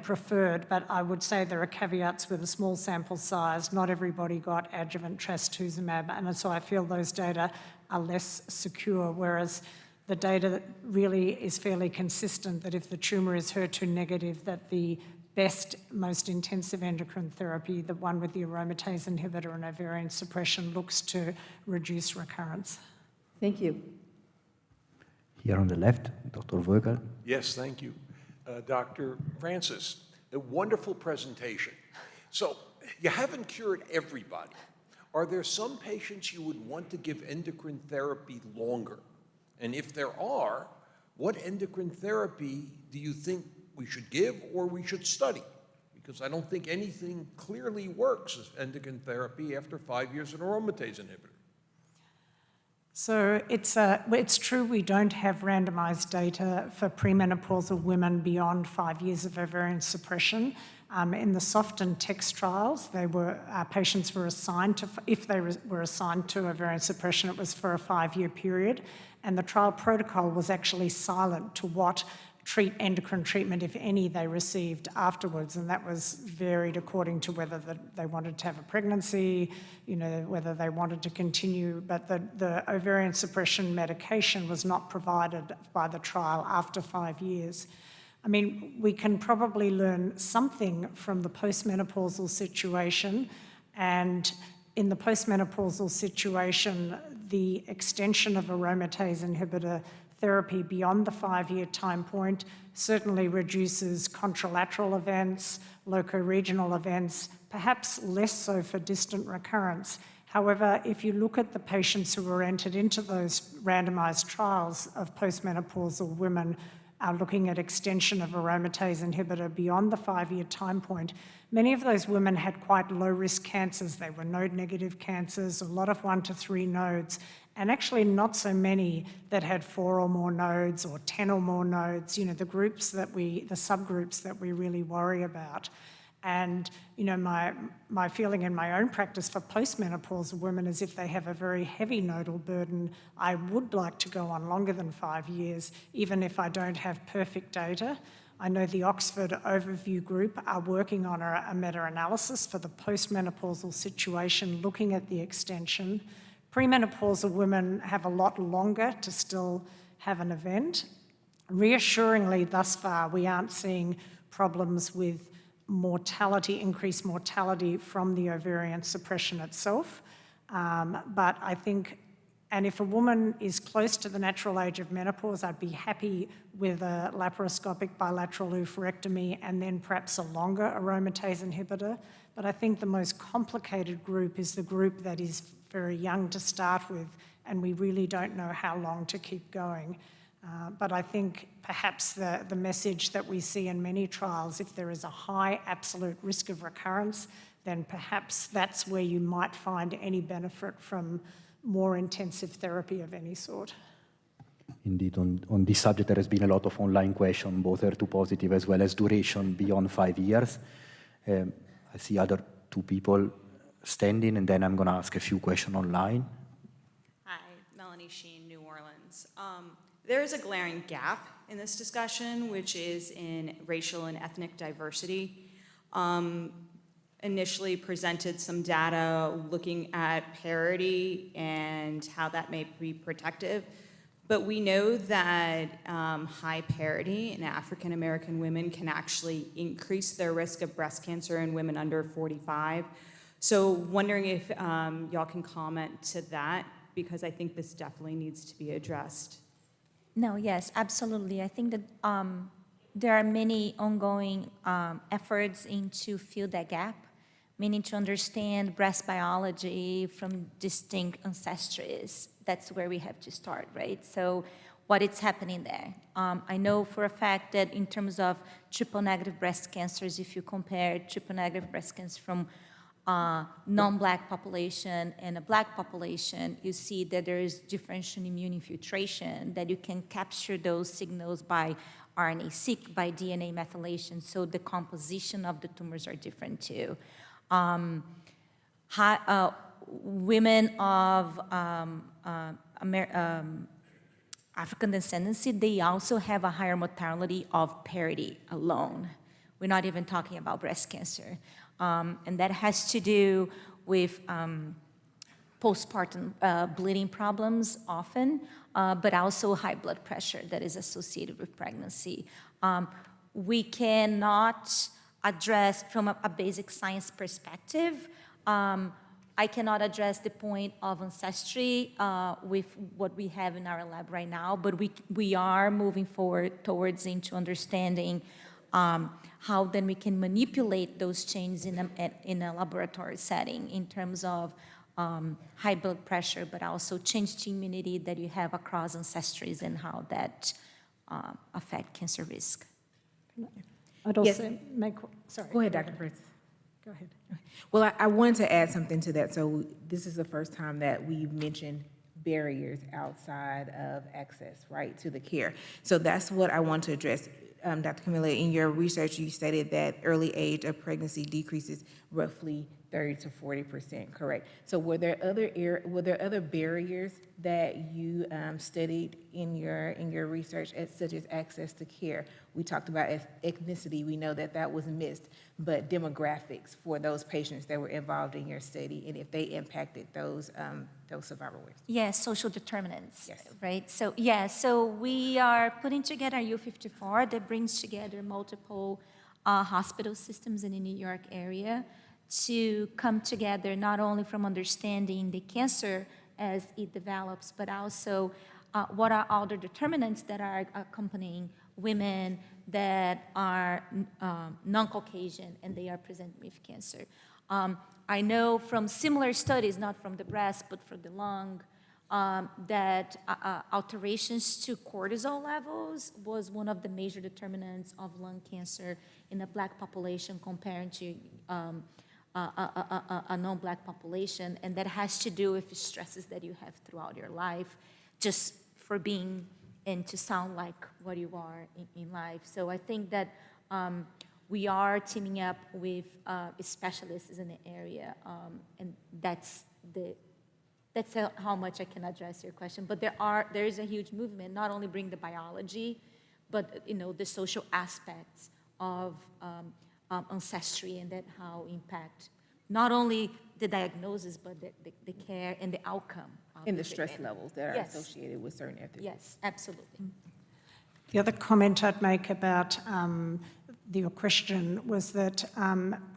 preferred. But I would say there are caveats with a small sample size. Not everybody got adjuvant trastuzumab, and so I feel those data are less secure, whereas the data really is fairly consistent that if the tumour is HER2 negative, that the best, most intensive endocrine therapy, the one with the aromatase inhibitor and ovarian suppression, looks to reduce recurrence. Thank you. Here on the left, Dr. Vogel. Yes, thank you. Dr. Francis, a wonderful presentation. So you haven't cured everybody. Are there some patients you would want to give endocrine therapy longer? And if there are, what endocrine therapy do you think we should give or we should study? Because I don't think anything clearly works as endocrine therapy after 5 years of an aromatase inhibitor. So it's true we don't have randomised data for premenopausal women beyond 5 years of ovarian suppression. In the SOFT and TEX trials, patients were assigned to, if they were assigned to ovarian suppression, it was for a 5-year period, and the trial protocol was actually silent to what endocrine treatment, if any, they received afterwards, and that was varied according to whether they wanted to have a pregnancy, whether they wanted to continue, but the ovarian suppression medication was not provided by the trial after 5 years. I mean, we can probably learn something from the postmenopausal situation, and in the postmenopausal situation, the extension of aromatase inhibitor therapy beyond the 5-year time point certainly reduces contralateral events, locoregional events, perhaps less so for distant recurrence. However, if you look at the patients who were entered into those randomised trials of postmenopausal women looking at extension of aromatase inhibitor beyond the 5-year time point, many of those women had quite low-risk cancers. They were node-negative cancers, a lot of 1 to 3 nodes, and actually not so many that had 4 or more nodes or 10 or more nodes, the subgroups that we really worry about. And, my feeling in my own practice for postmenopausal women is if they have a very heavy nodal burden, I would like to go on longer than 5 years, even if I don't have perfect data. I know the Oxford Overview Group are working on a meta-analysis for the postmenopausal situation, looking at the extension. Premenopausal women have a lot longer to still have an event. Reassuringly, thus far, we aren't seeing problems with mortality, increased mortality from the ovarian suppression itself. But I think, and if a woman is close to the natural age of menopause, I'd be happy with a laparoscopic bilateral oophorectomy and then perhaps a longer aromatase inhibitor. But I think the most complicated group is the group that is very young to start with, and we really don't know how long to keep going. But I think perhaps the message that we see in many trials, if there is a high absolute risk of recurrence, then perhaps that's where you might find any benefit from more intensive therapy of any sort. Indeed, on this subject, there has been a lot of online questions, both HER2 positive as well as duration beyond 5 years. I see other 2 people standing, and then I'm going to ask a few questions online. Hi, Melanie Sheen, New Orleans. There is a glaring gap in this discussion, which is in racial and ethnic diversity. Initially presented some data looking at parity and how that may be protective. But we know that high parity in African American women can actually increase their risk of breast cancer in women under 45. So wondering if y'all can comment to that, because I think this definitely needs to be addressed. No, yes, absolutely. I think that there are many ongoing efforts to fill that gap, meaning to understand breast biology from distinct ancestries. That's where we have to start, right? So what is happening there? I know for a fact that in terms of triple-negative breast cancers, if you compare triple-negative breast cancer from non-Black population and a Black population, you see that there is differential immune infiltration, that you can capture those signals by RNA-seq, by DNA methylation, so the composition of the tumors are different too. Women of African descendancy, they also have a higher mortality of parity alone. We're not even talking about breast cancer. And that has to do with postpartum bleeding problems often, but also high blood pressure that is associated with pregnancy. We cannot address from a basic science perspective. I cannot address the point of ancestry with what we have in our lab right now, but we are moving forward towards into understanding how then we can manipulate those changes in a laboratory setting in terms of high blood pressure, but also change to immunity that you have across ancestries and how that affect cancer risk. I'd also make, sorry. Go ahead, Dr. Prince. Go ahead. Well, I wanted to add something to that. So this is the first time that we've mentioned barriers outside of access, right, to the care. So that's what I want to address. Dr. Camila, in your research, you stated that early age of pregnancy decreases roughly 30 to 40%, correct? So were there other barriers that you studied in your research, such as access to care? We talked about ethnicity. We know that was missed, but demographics for those patients that were involved in your study, and if they impacted those survival rates. Yes, social determinants, Yes. right? So, yeah, so we are putting together a U54 that brings together multiple hospital systems in the New York area to come together not only from understanding the cancer as it develops, but also what are all the determinants that are accompanying women that are non-Caucasian and they are presenting with cancer. I know from similar studies, not from the breast, but from the lung, that alterations to cortisol levels was one of the major determinants of lung cancer in the Black population compared to a non-Black population, and that has to do with the stresses that you have throughout your life, just for being and to sound like what you are in life. So I think that we are teaming up with specialists in the area, and that's how much I can address your question. But there is a huge movement, not only bring the biology, but the social aspects of ancestry and that how impact not only the diagnosis, but the care and the outcome. And the stress levels that are Yes. associated with certain ethnic. Yes, absolutely. The other comment I'd make about your question was that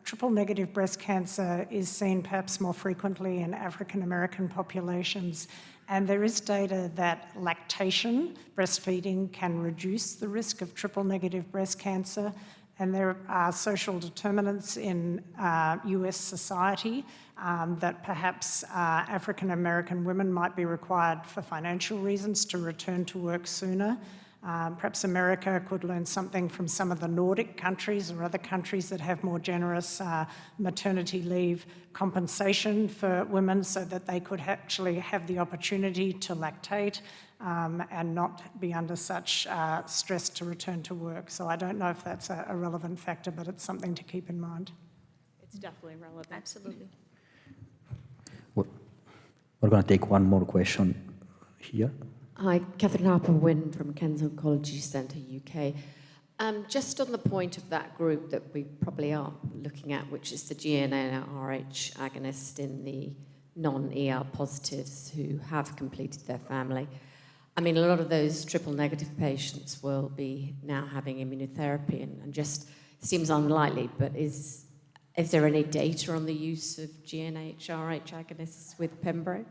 triple-negative breast cancer is seen perhaps more frequently in African American populations, and there is data that lactation, breastfeeding, can reduce the risk of triple-negative breast cancer, and there are social determinants in US society that perhaps African American women might be required for financial reasons to return to work sooner. Perhaps America could learn something from some of the Nordic countries or other countries that have more generous maternity leave compensation for women so that they could actually have the opportunity to lactate and not be under such stress to return to work. So I don't know if that's a relevant factor, but it's something to keep in mind. It's definitely relevant. Absolutely. We're going to take one more question here. Hi, Catherine Harper-Wynne from Kent's Oncology Centre, UK. Just on the point of that group that we probably are looking at, which is the GnRH agonist in the non-ER positives who have completed their family. I mean, a lot of those triple-negative patients will be now having immunotherapy, and just seems unlikely, but is there any data on the use of GnRH agonists with Pembro?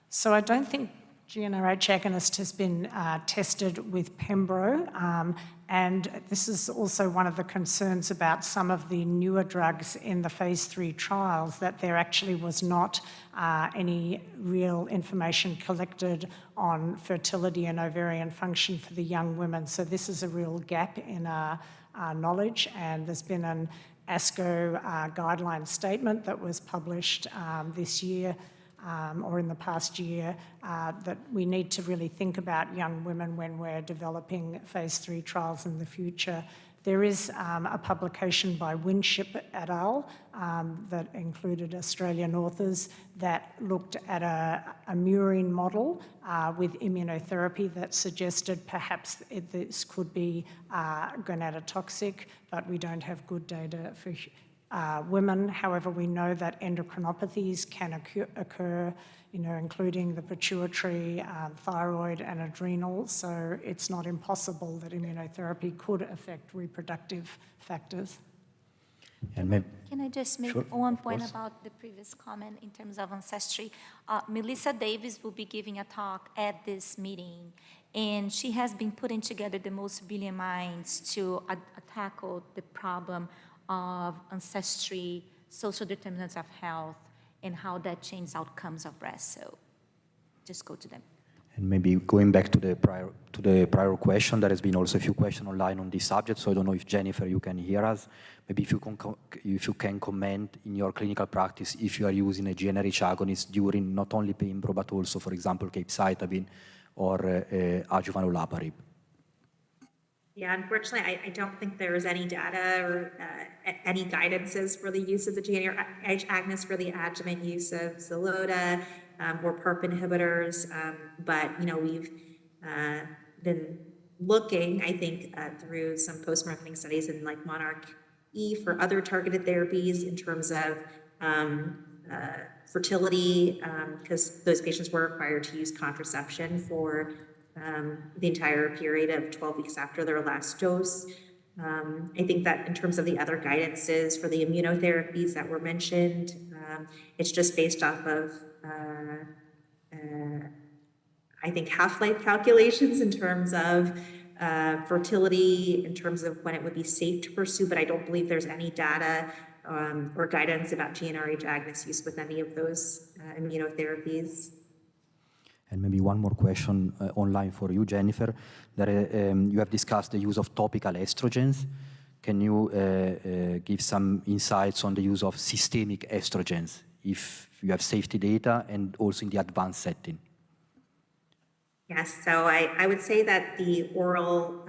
So I don't think GnRH agonist has been tested with Pembro, and this is also one of the concerns about some of the newer drugs in the phase 3 trials, that there actually was not any real information collected on fertility and ovarian function for the young women. So this is a real gap in our knowledge, and there's been an ASCO guideline statement that was published this year or in the past year, that we need to really think about young women when we're developing phase 3 trials in the future. There is a publication by Winship et al. That included Australian authors that looked at a murine model with immunotherapy that suggested perhaps this could be gonatotoxic, but we don't have good data for women. However, we know that endocrinopathies can occur, including the pituitary, thyroid, and adrenal. So it's not impossible that immunotherapy could affect reproductive factors. And Can I just make Sure, one of point course. about the previous comment in terms of ancestry? Melissa Davis will be giving a talk at this meeting, and she has been putting together the most brilliant minds to tackle the problem of ancestry, social determinants of health, and how that changes outcomes of breast. So just go to them. And maybe going back to the prior question, there has been also a few questions online on this subject. So I don't know if Jennifer, you can hear us. Maybe if you can comment in your clinical practice if you are using a GnRH agonist during not only Pembro but also, for example, capecitabine or adjuvant olaparib. Yeah, unfortunately, I don't think there's any data or any guidances for the use of the GnRH agonist for the adjuvant use of Xeloda or PARP inhibitors. But, we've been looking, I think, through some post-marketing studies in like Monarch E for other targeted therapies in terms of fertility, because those patients were required to use contraception for the entire period of 12 weeks after their last dose. I think that in terms of the other guidances for the immunotherapies that were mentioned, it's just based off of, I think, half-life calculations in terms of fertility, in terms of when it would be safe to pursue, but I don't believe there's any data or guidance about GnRH agonist use with any of those immunotherapies. And maybe one more question online for you, Jennifer. You have discussed the use of topical estrogens. Can you give some insights on the use of systemic estrogens, if you have safety data, and also in the advanced setting? Yes, so I would say that the oral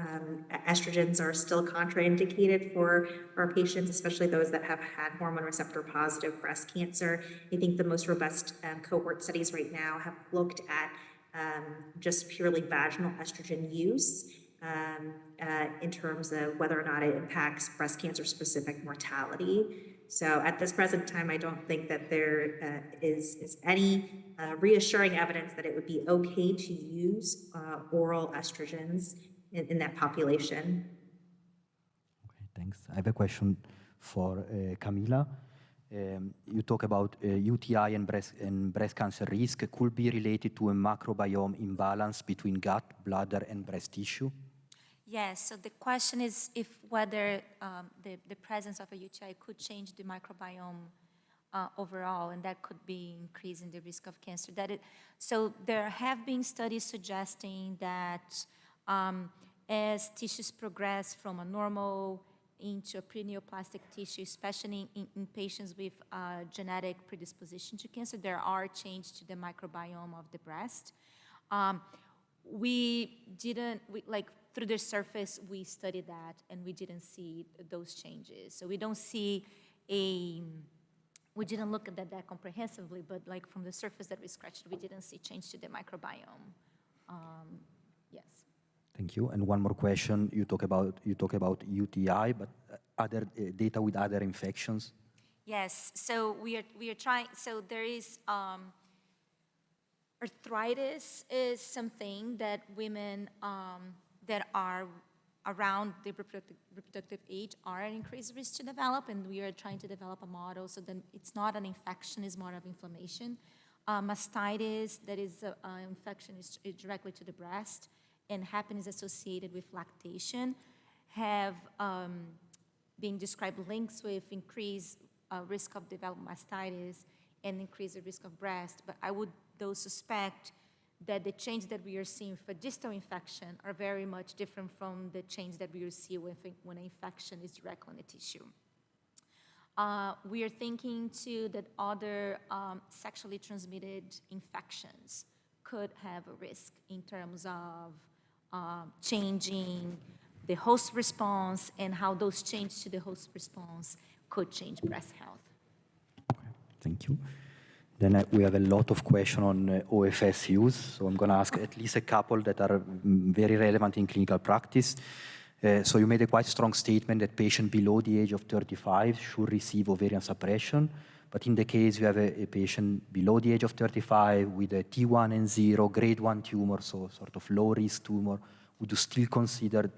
estrogens are still contraindicated for our patients, especially those that have had hormone receptor positive breast cancer. I think the most robust cohort studies right now have looked at just purely vaginal estrogen use in terms of whether or not it impacts breast cancer specific mortality. So at this present time, I don't think that there is any reassuring evidence that it would be okay to use oral estrogens in that population. Okay, thanks. I have a question for Camila. You talk about UTI and breast cancer risk could be related to a microbiome imbalance between gut, bladder, and breast tissue. Yes, so the question is if whether the presence of a UTI could change the microbiome overall, and that could be increasing the risk of cancer. So there have been studies suggesting that as tissues progress from a normal into a pre-neoplastic tissue, especially in patients with genetic predisposition to cancer, there are changes to the microbiome of the breast. Through the surface, we studied that, and we didn't see those changes. So we didn't look at that comprehensively, but like from the surface that we scratched, we didn't see change to the microbiome. Yes. Thank you. And one more question. You talk about UTI, but other data with other infections? Yes. So we are trying. So there is arthritis is something that women that are around the reproductive age are at increased risk to develop, and we are trying to develop a model so that it's not an infection, it's more of inflammation. Mastitis, that is an infection is directly to the breast, and happen is associated with lactation, have been described links with increased risk of developing mastitis and increased risk of breast, but I would though suspect that the change that we are seeing for distal infection are very much different from the change that we will see when an infection is direct on the tissue. We are thinking too that other sexually transmitted infections could have a risk in terms of changing the host response and how those changes to the host response could change breast health. Thank you. Then we have a lot of questions on OFS use, so I'm going to ask at least a couple that are very relevant in clinical practice. So you made a quite strong statement that patients below the age of 35 should receive ovarian suppression, but in the case you have a patient below the age of 35 with a T1 and 0, grade 1 tumor, so sort of low-risk tumor, would you still consider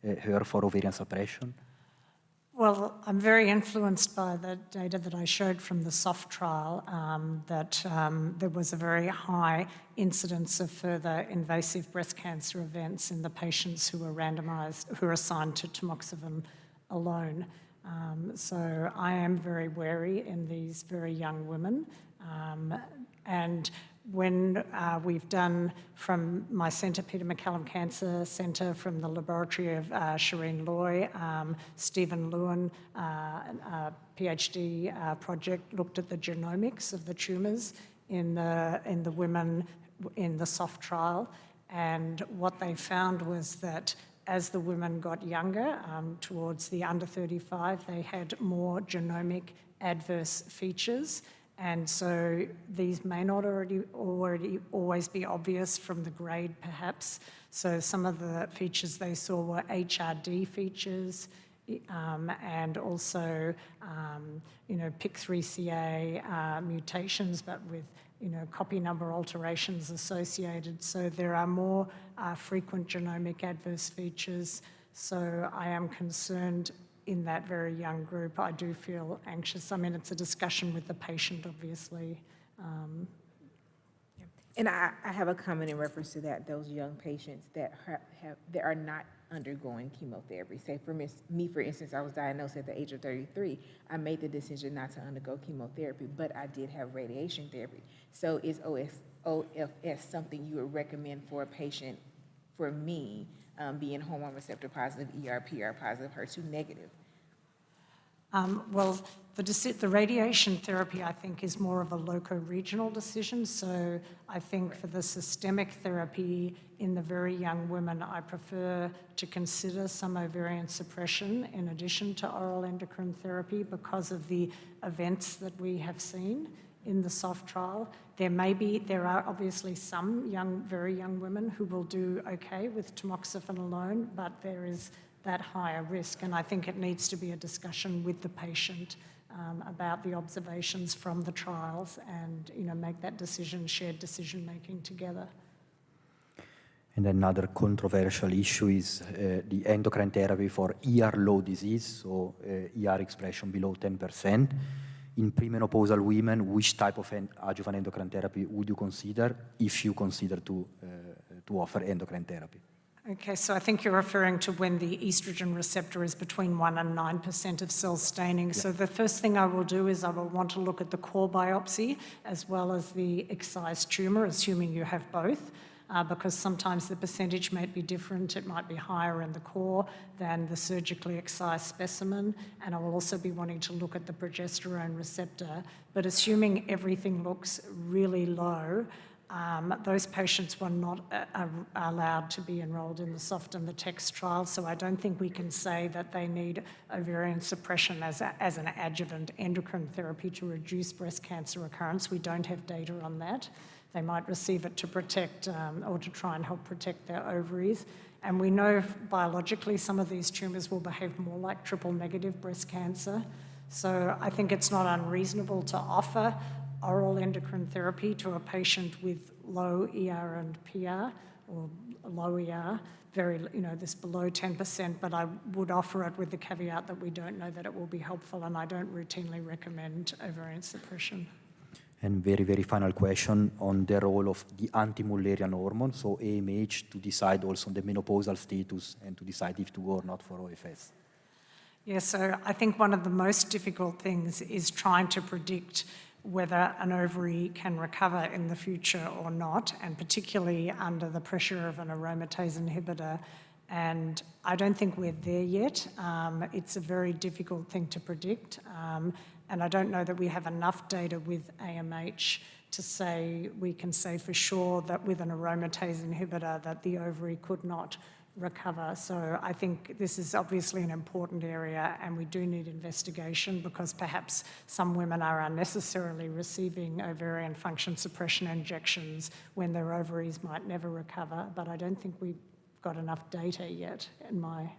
her for ovarian suppression? Well, I'm very influenced by the data that I showed from the SOFT trial, that there was a very high incidence of further invasive breast cancer events in the patients who were randomized, who were assigned to tamoxifen alone. So I am very wary in these very young women. And when we've done from my centre, Peter MacCallum Cancer Centre, from the laboratory of Shireen Loy, Stephen Lewin, a PhD project, looked at the genomics of the tumours in the women in the SOFT trial. And what they found was that as the women got younger, towards the under 35, they had more genomic adverse features. And so these may not always be obvious from the grade, perhaps. So some of the features they saw were HRD features, and also, PIK3CA mutations, but with, copy number alterations associated. So there are more frequent genomic adverse features. So I am concerned in that very young group. I do feel anxious. I mean, it's a discussion with the patient, obviously. And I have a comment in reference to that, those young patients that are not undergoing chemotherapy. Say for me, for instance, I was diagnosed at the age of 33. I made the decision not to undergo chemotherapy, but I did have radiation therapy. So is OFS something you would recommend for a patient, for me, being hormone receptor positive, ER/PR positive, HER2 negative? Well, the radiation therapy, I think, is more of a loco-regional decision. So I think for the systemic therapy in the very young women, I prefer to consider some ovarian suppression in addition to oral endocrine therapy because of the events that we have seen in the SOFT trial. There are obviously some very young women who will do okay with tamoxifen alone, but there is that higher risk. And I think it needs to be a discussion with the patient about the observations from the trials and, make that decision, shared decision-making together. And another controversial issue is the endocrine therapy for ER-low disease, so ER expression below 10%. In premenopausal women, which type of adjuvant endocrine therapy would you consider if you consider to offer endocrine therapy? Okay, so I think you're referring to when the estrogen receptor is between 1% and 9% of cell staining. Yeah. So the first thing I will do is I will want to look at the core biopsy as well as the excised tumour, assuming you have both, because sometimes the percentage might be different. It might be higher in the core than the surgically excised specimen. And I will also be wanting to look at the progesterone receptor. But assuming everything looks really low, those patients were not allowed to be enrolled in the SOFT and the TEXT trial, so I don't think we can say that they need ovarian suppression as an adjuvant endocrine therapy to reduce breast cancer recurrence. We don't have data on that. They might receive it to protect or to try and help protect their ovaries. And we know biologically some of these tumours will behave more like triple-negative breast cancer. So I think it's not unreasonable to offer oral endocrine therapy to a patient with low ER and PR, or low ER, this below 10%, but I would offer it with the caveat that we don't know that it will be helpful, and I don't routinely recommend ovarian suppression. And very, very final question on the role of the anti-Mullerian hormone, so AMH, to decide also on the menopausal status and to decide if to go or not for OFS. Yeah, so I think one of the most difficult things is trying to predict whether an ovary can recover in the future or not, and particularly under the pressure of an aromatase inhibitor. And I don't think we're there yet. It's a very difficult thing to predict. And I don't know that we have enough data with AMH to say, we can say for sure that with an aromatase inhibitor that the ovary could not recover. So I think this is obviously an important area, and we do need investigation, because perhaps some women are unnecessarily receiving ovarian function suppression injections when their ovaries might never recover. But I don't think we've got enough data yet, in my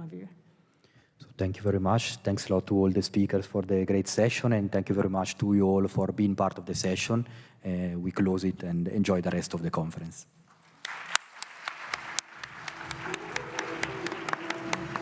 view. So thank you very much. Thanks a lot to all the speakers for the great session, and thank you very much to you all for being part of the session. We close it and enjoy the rest of the conference.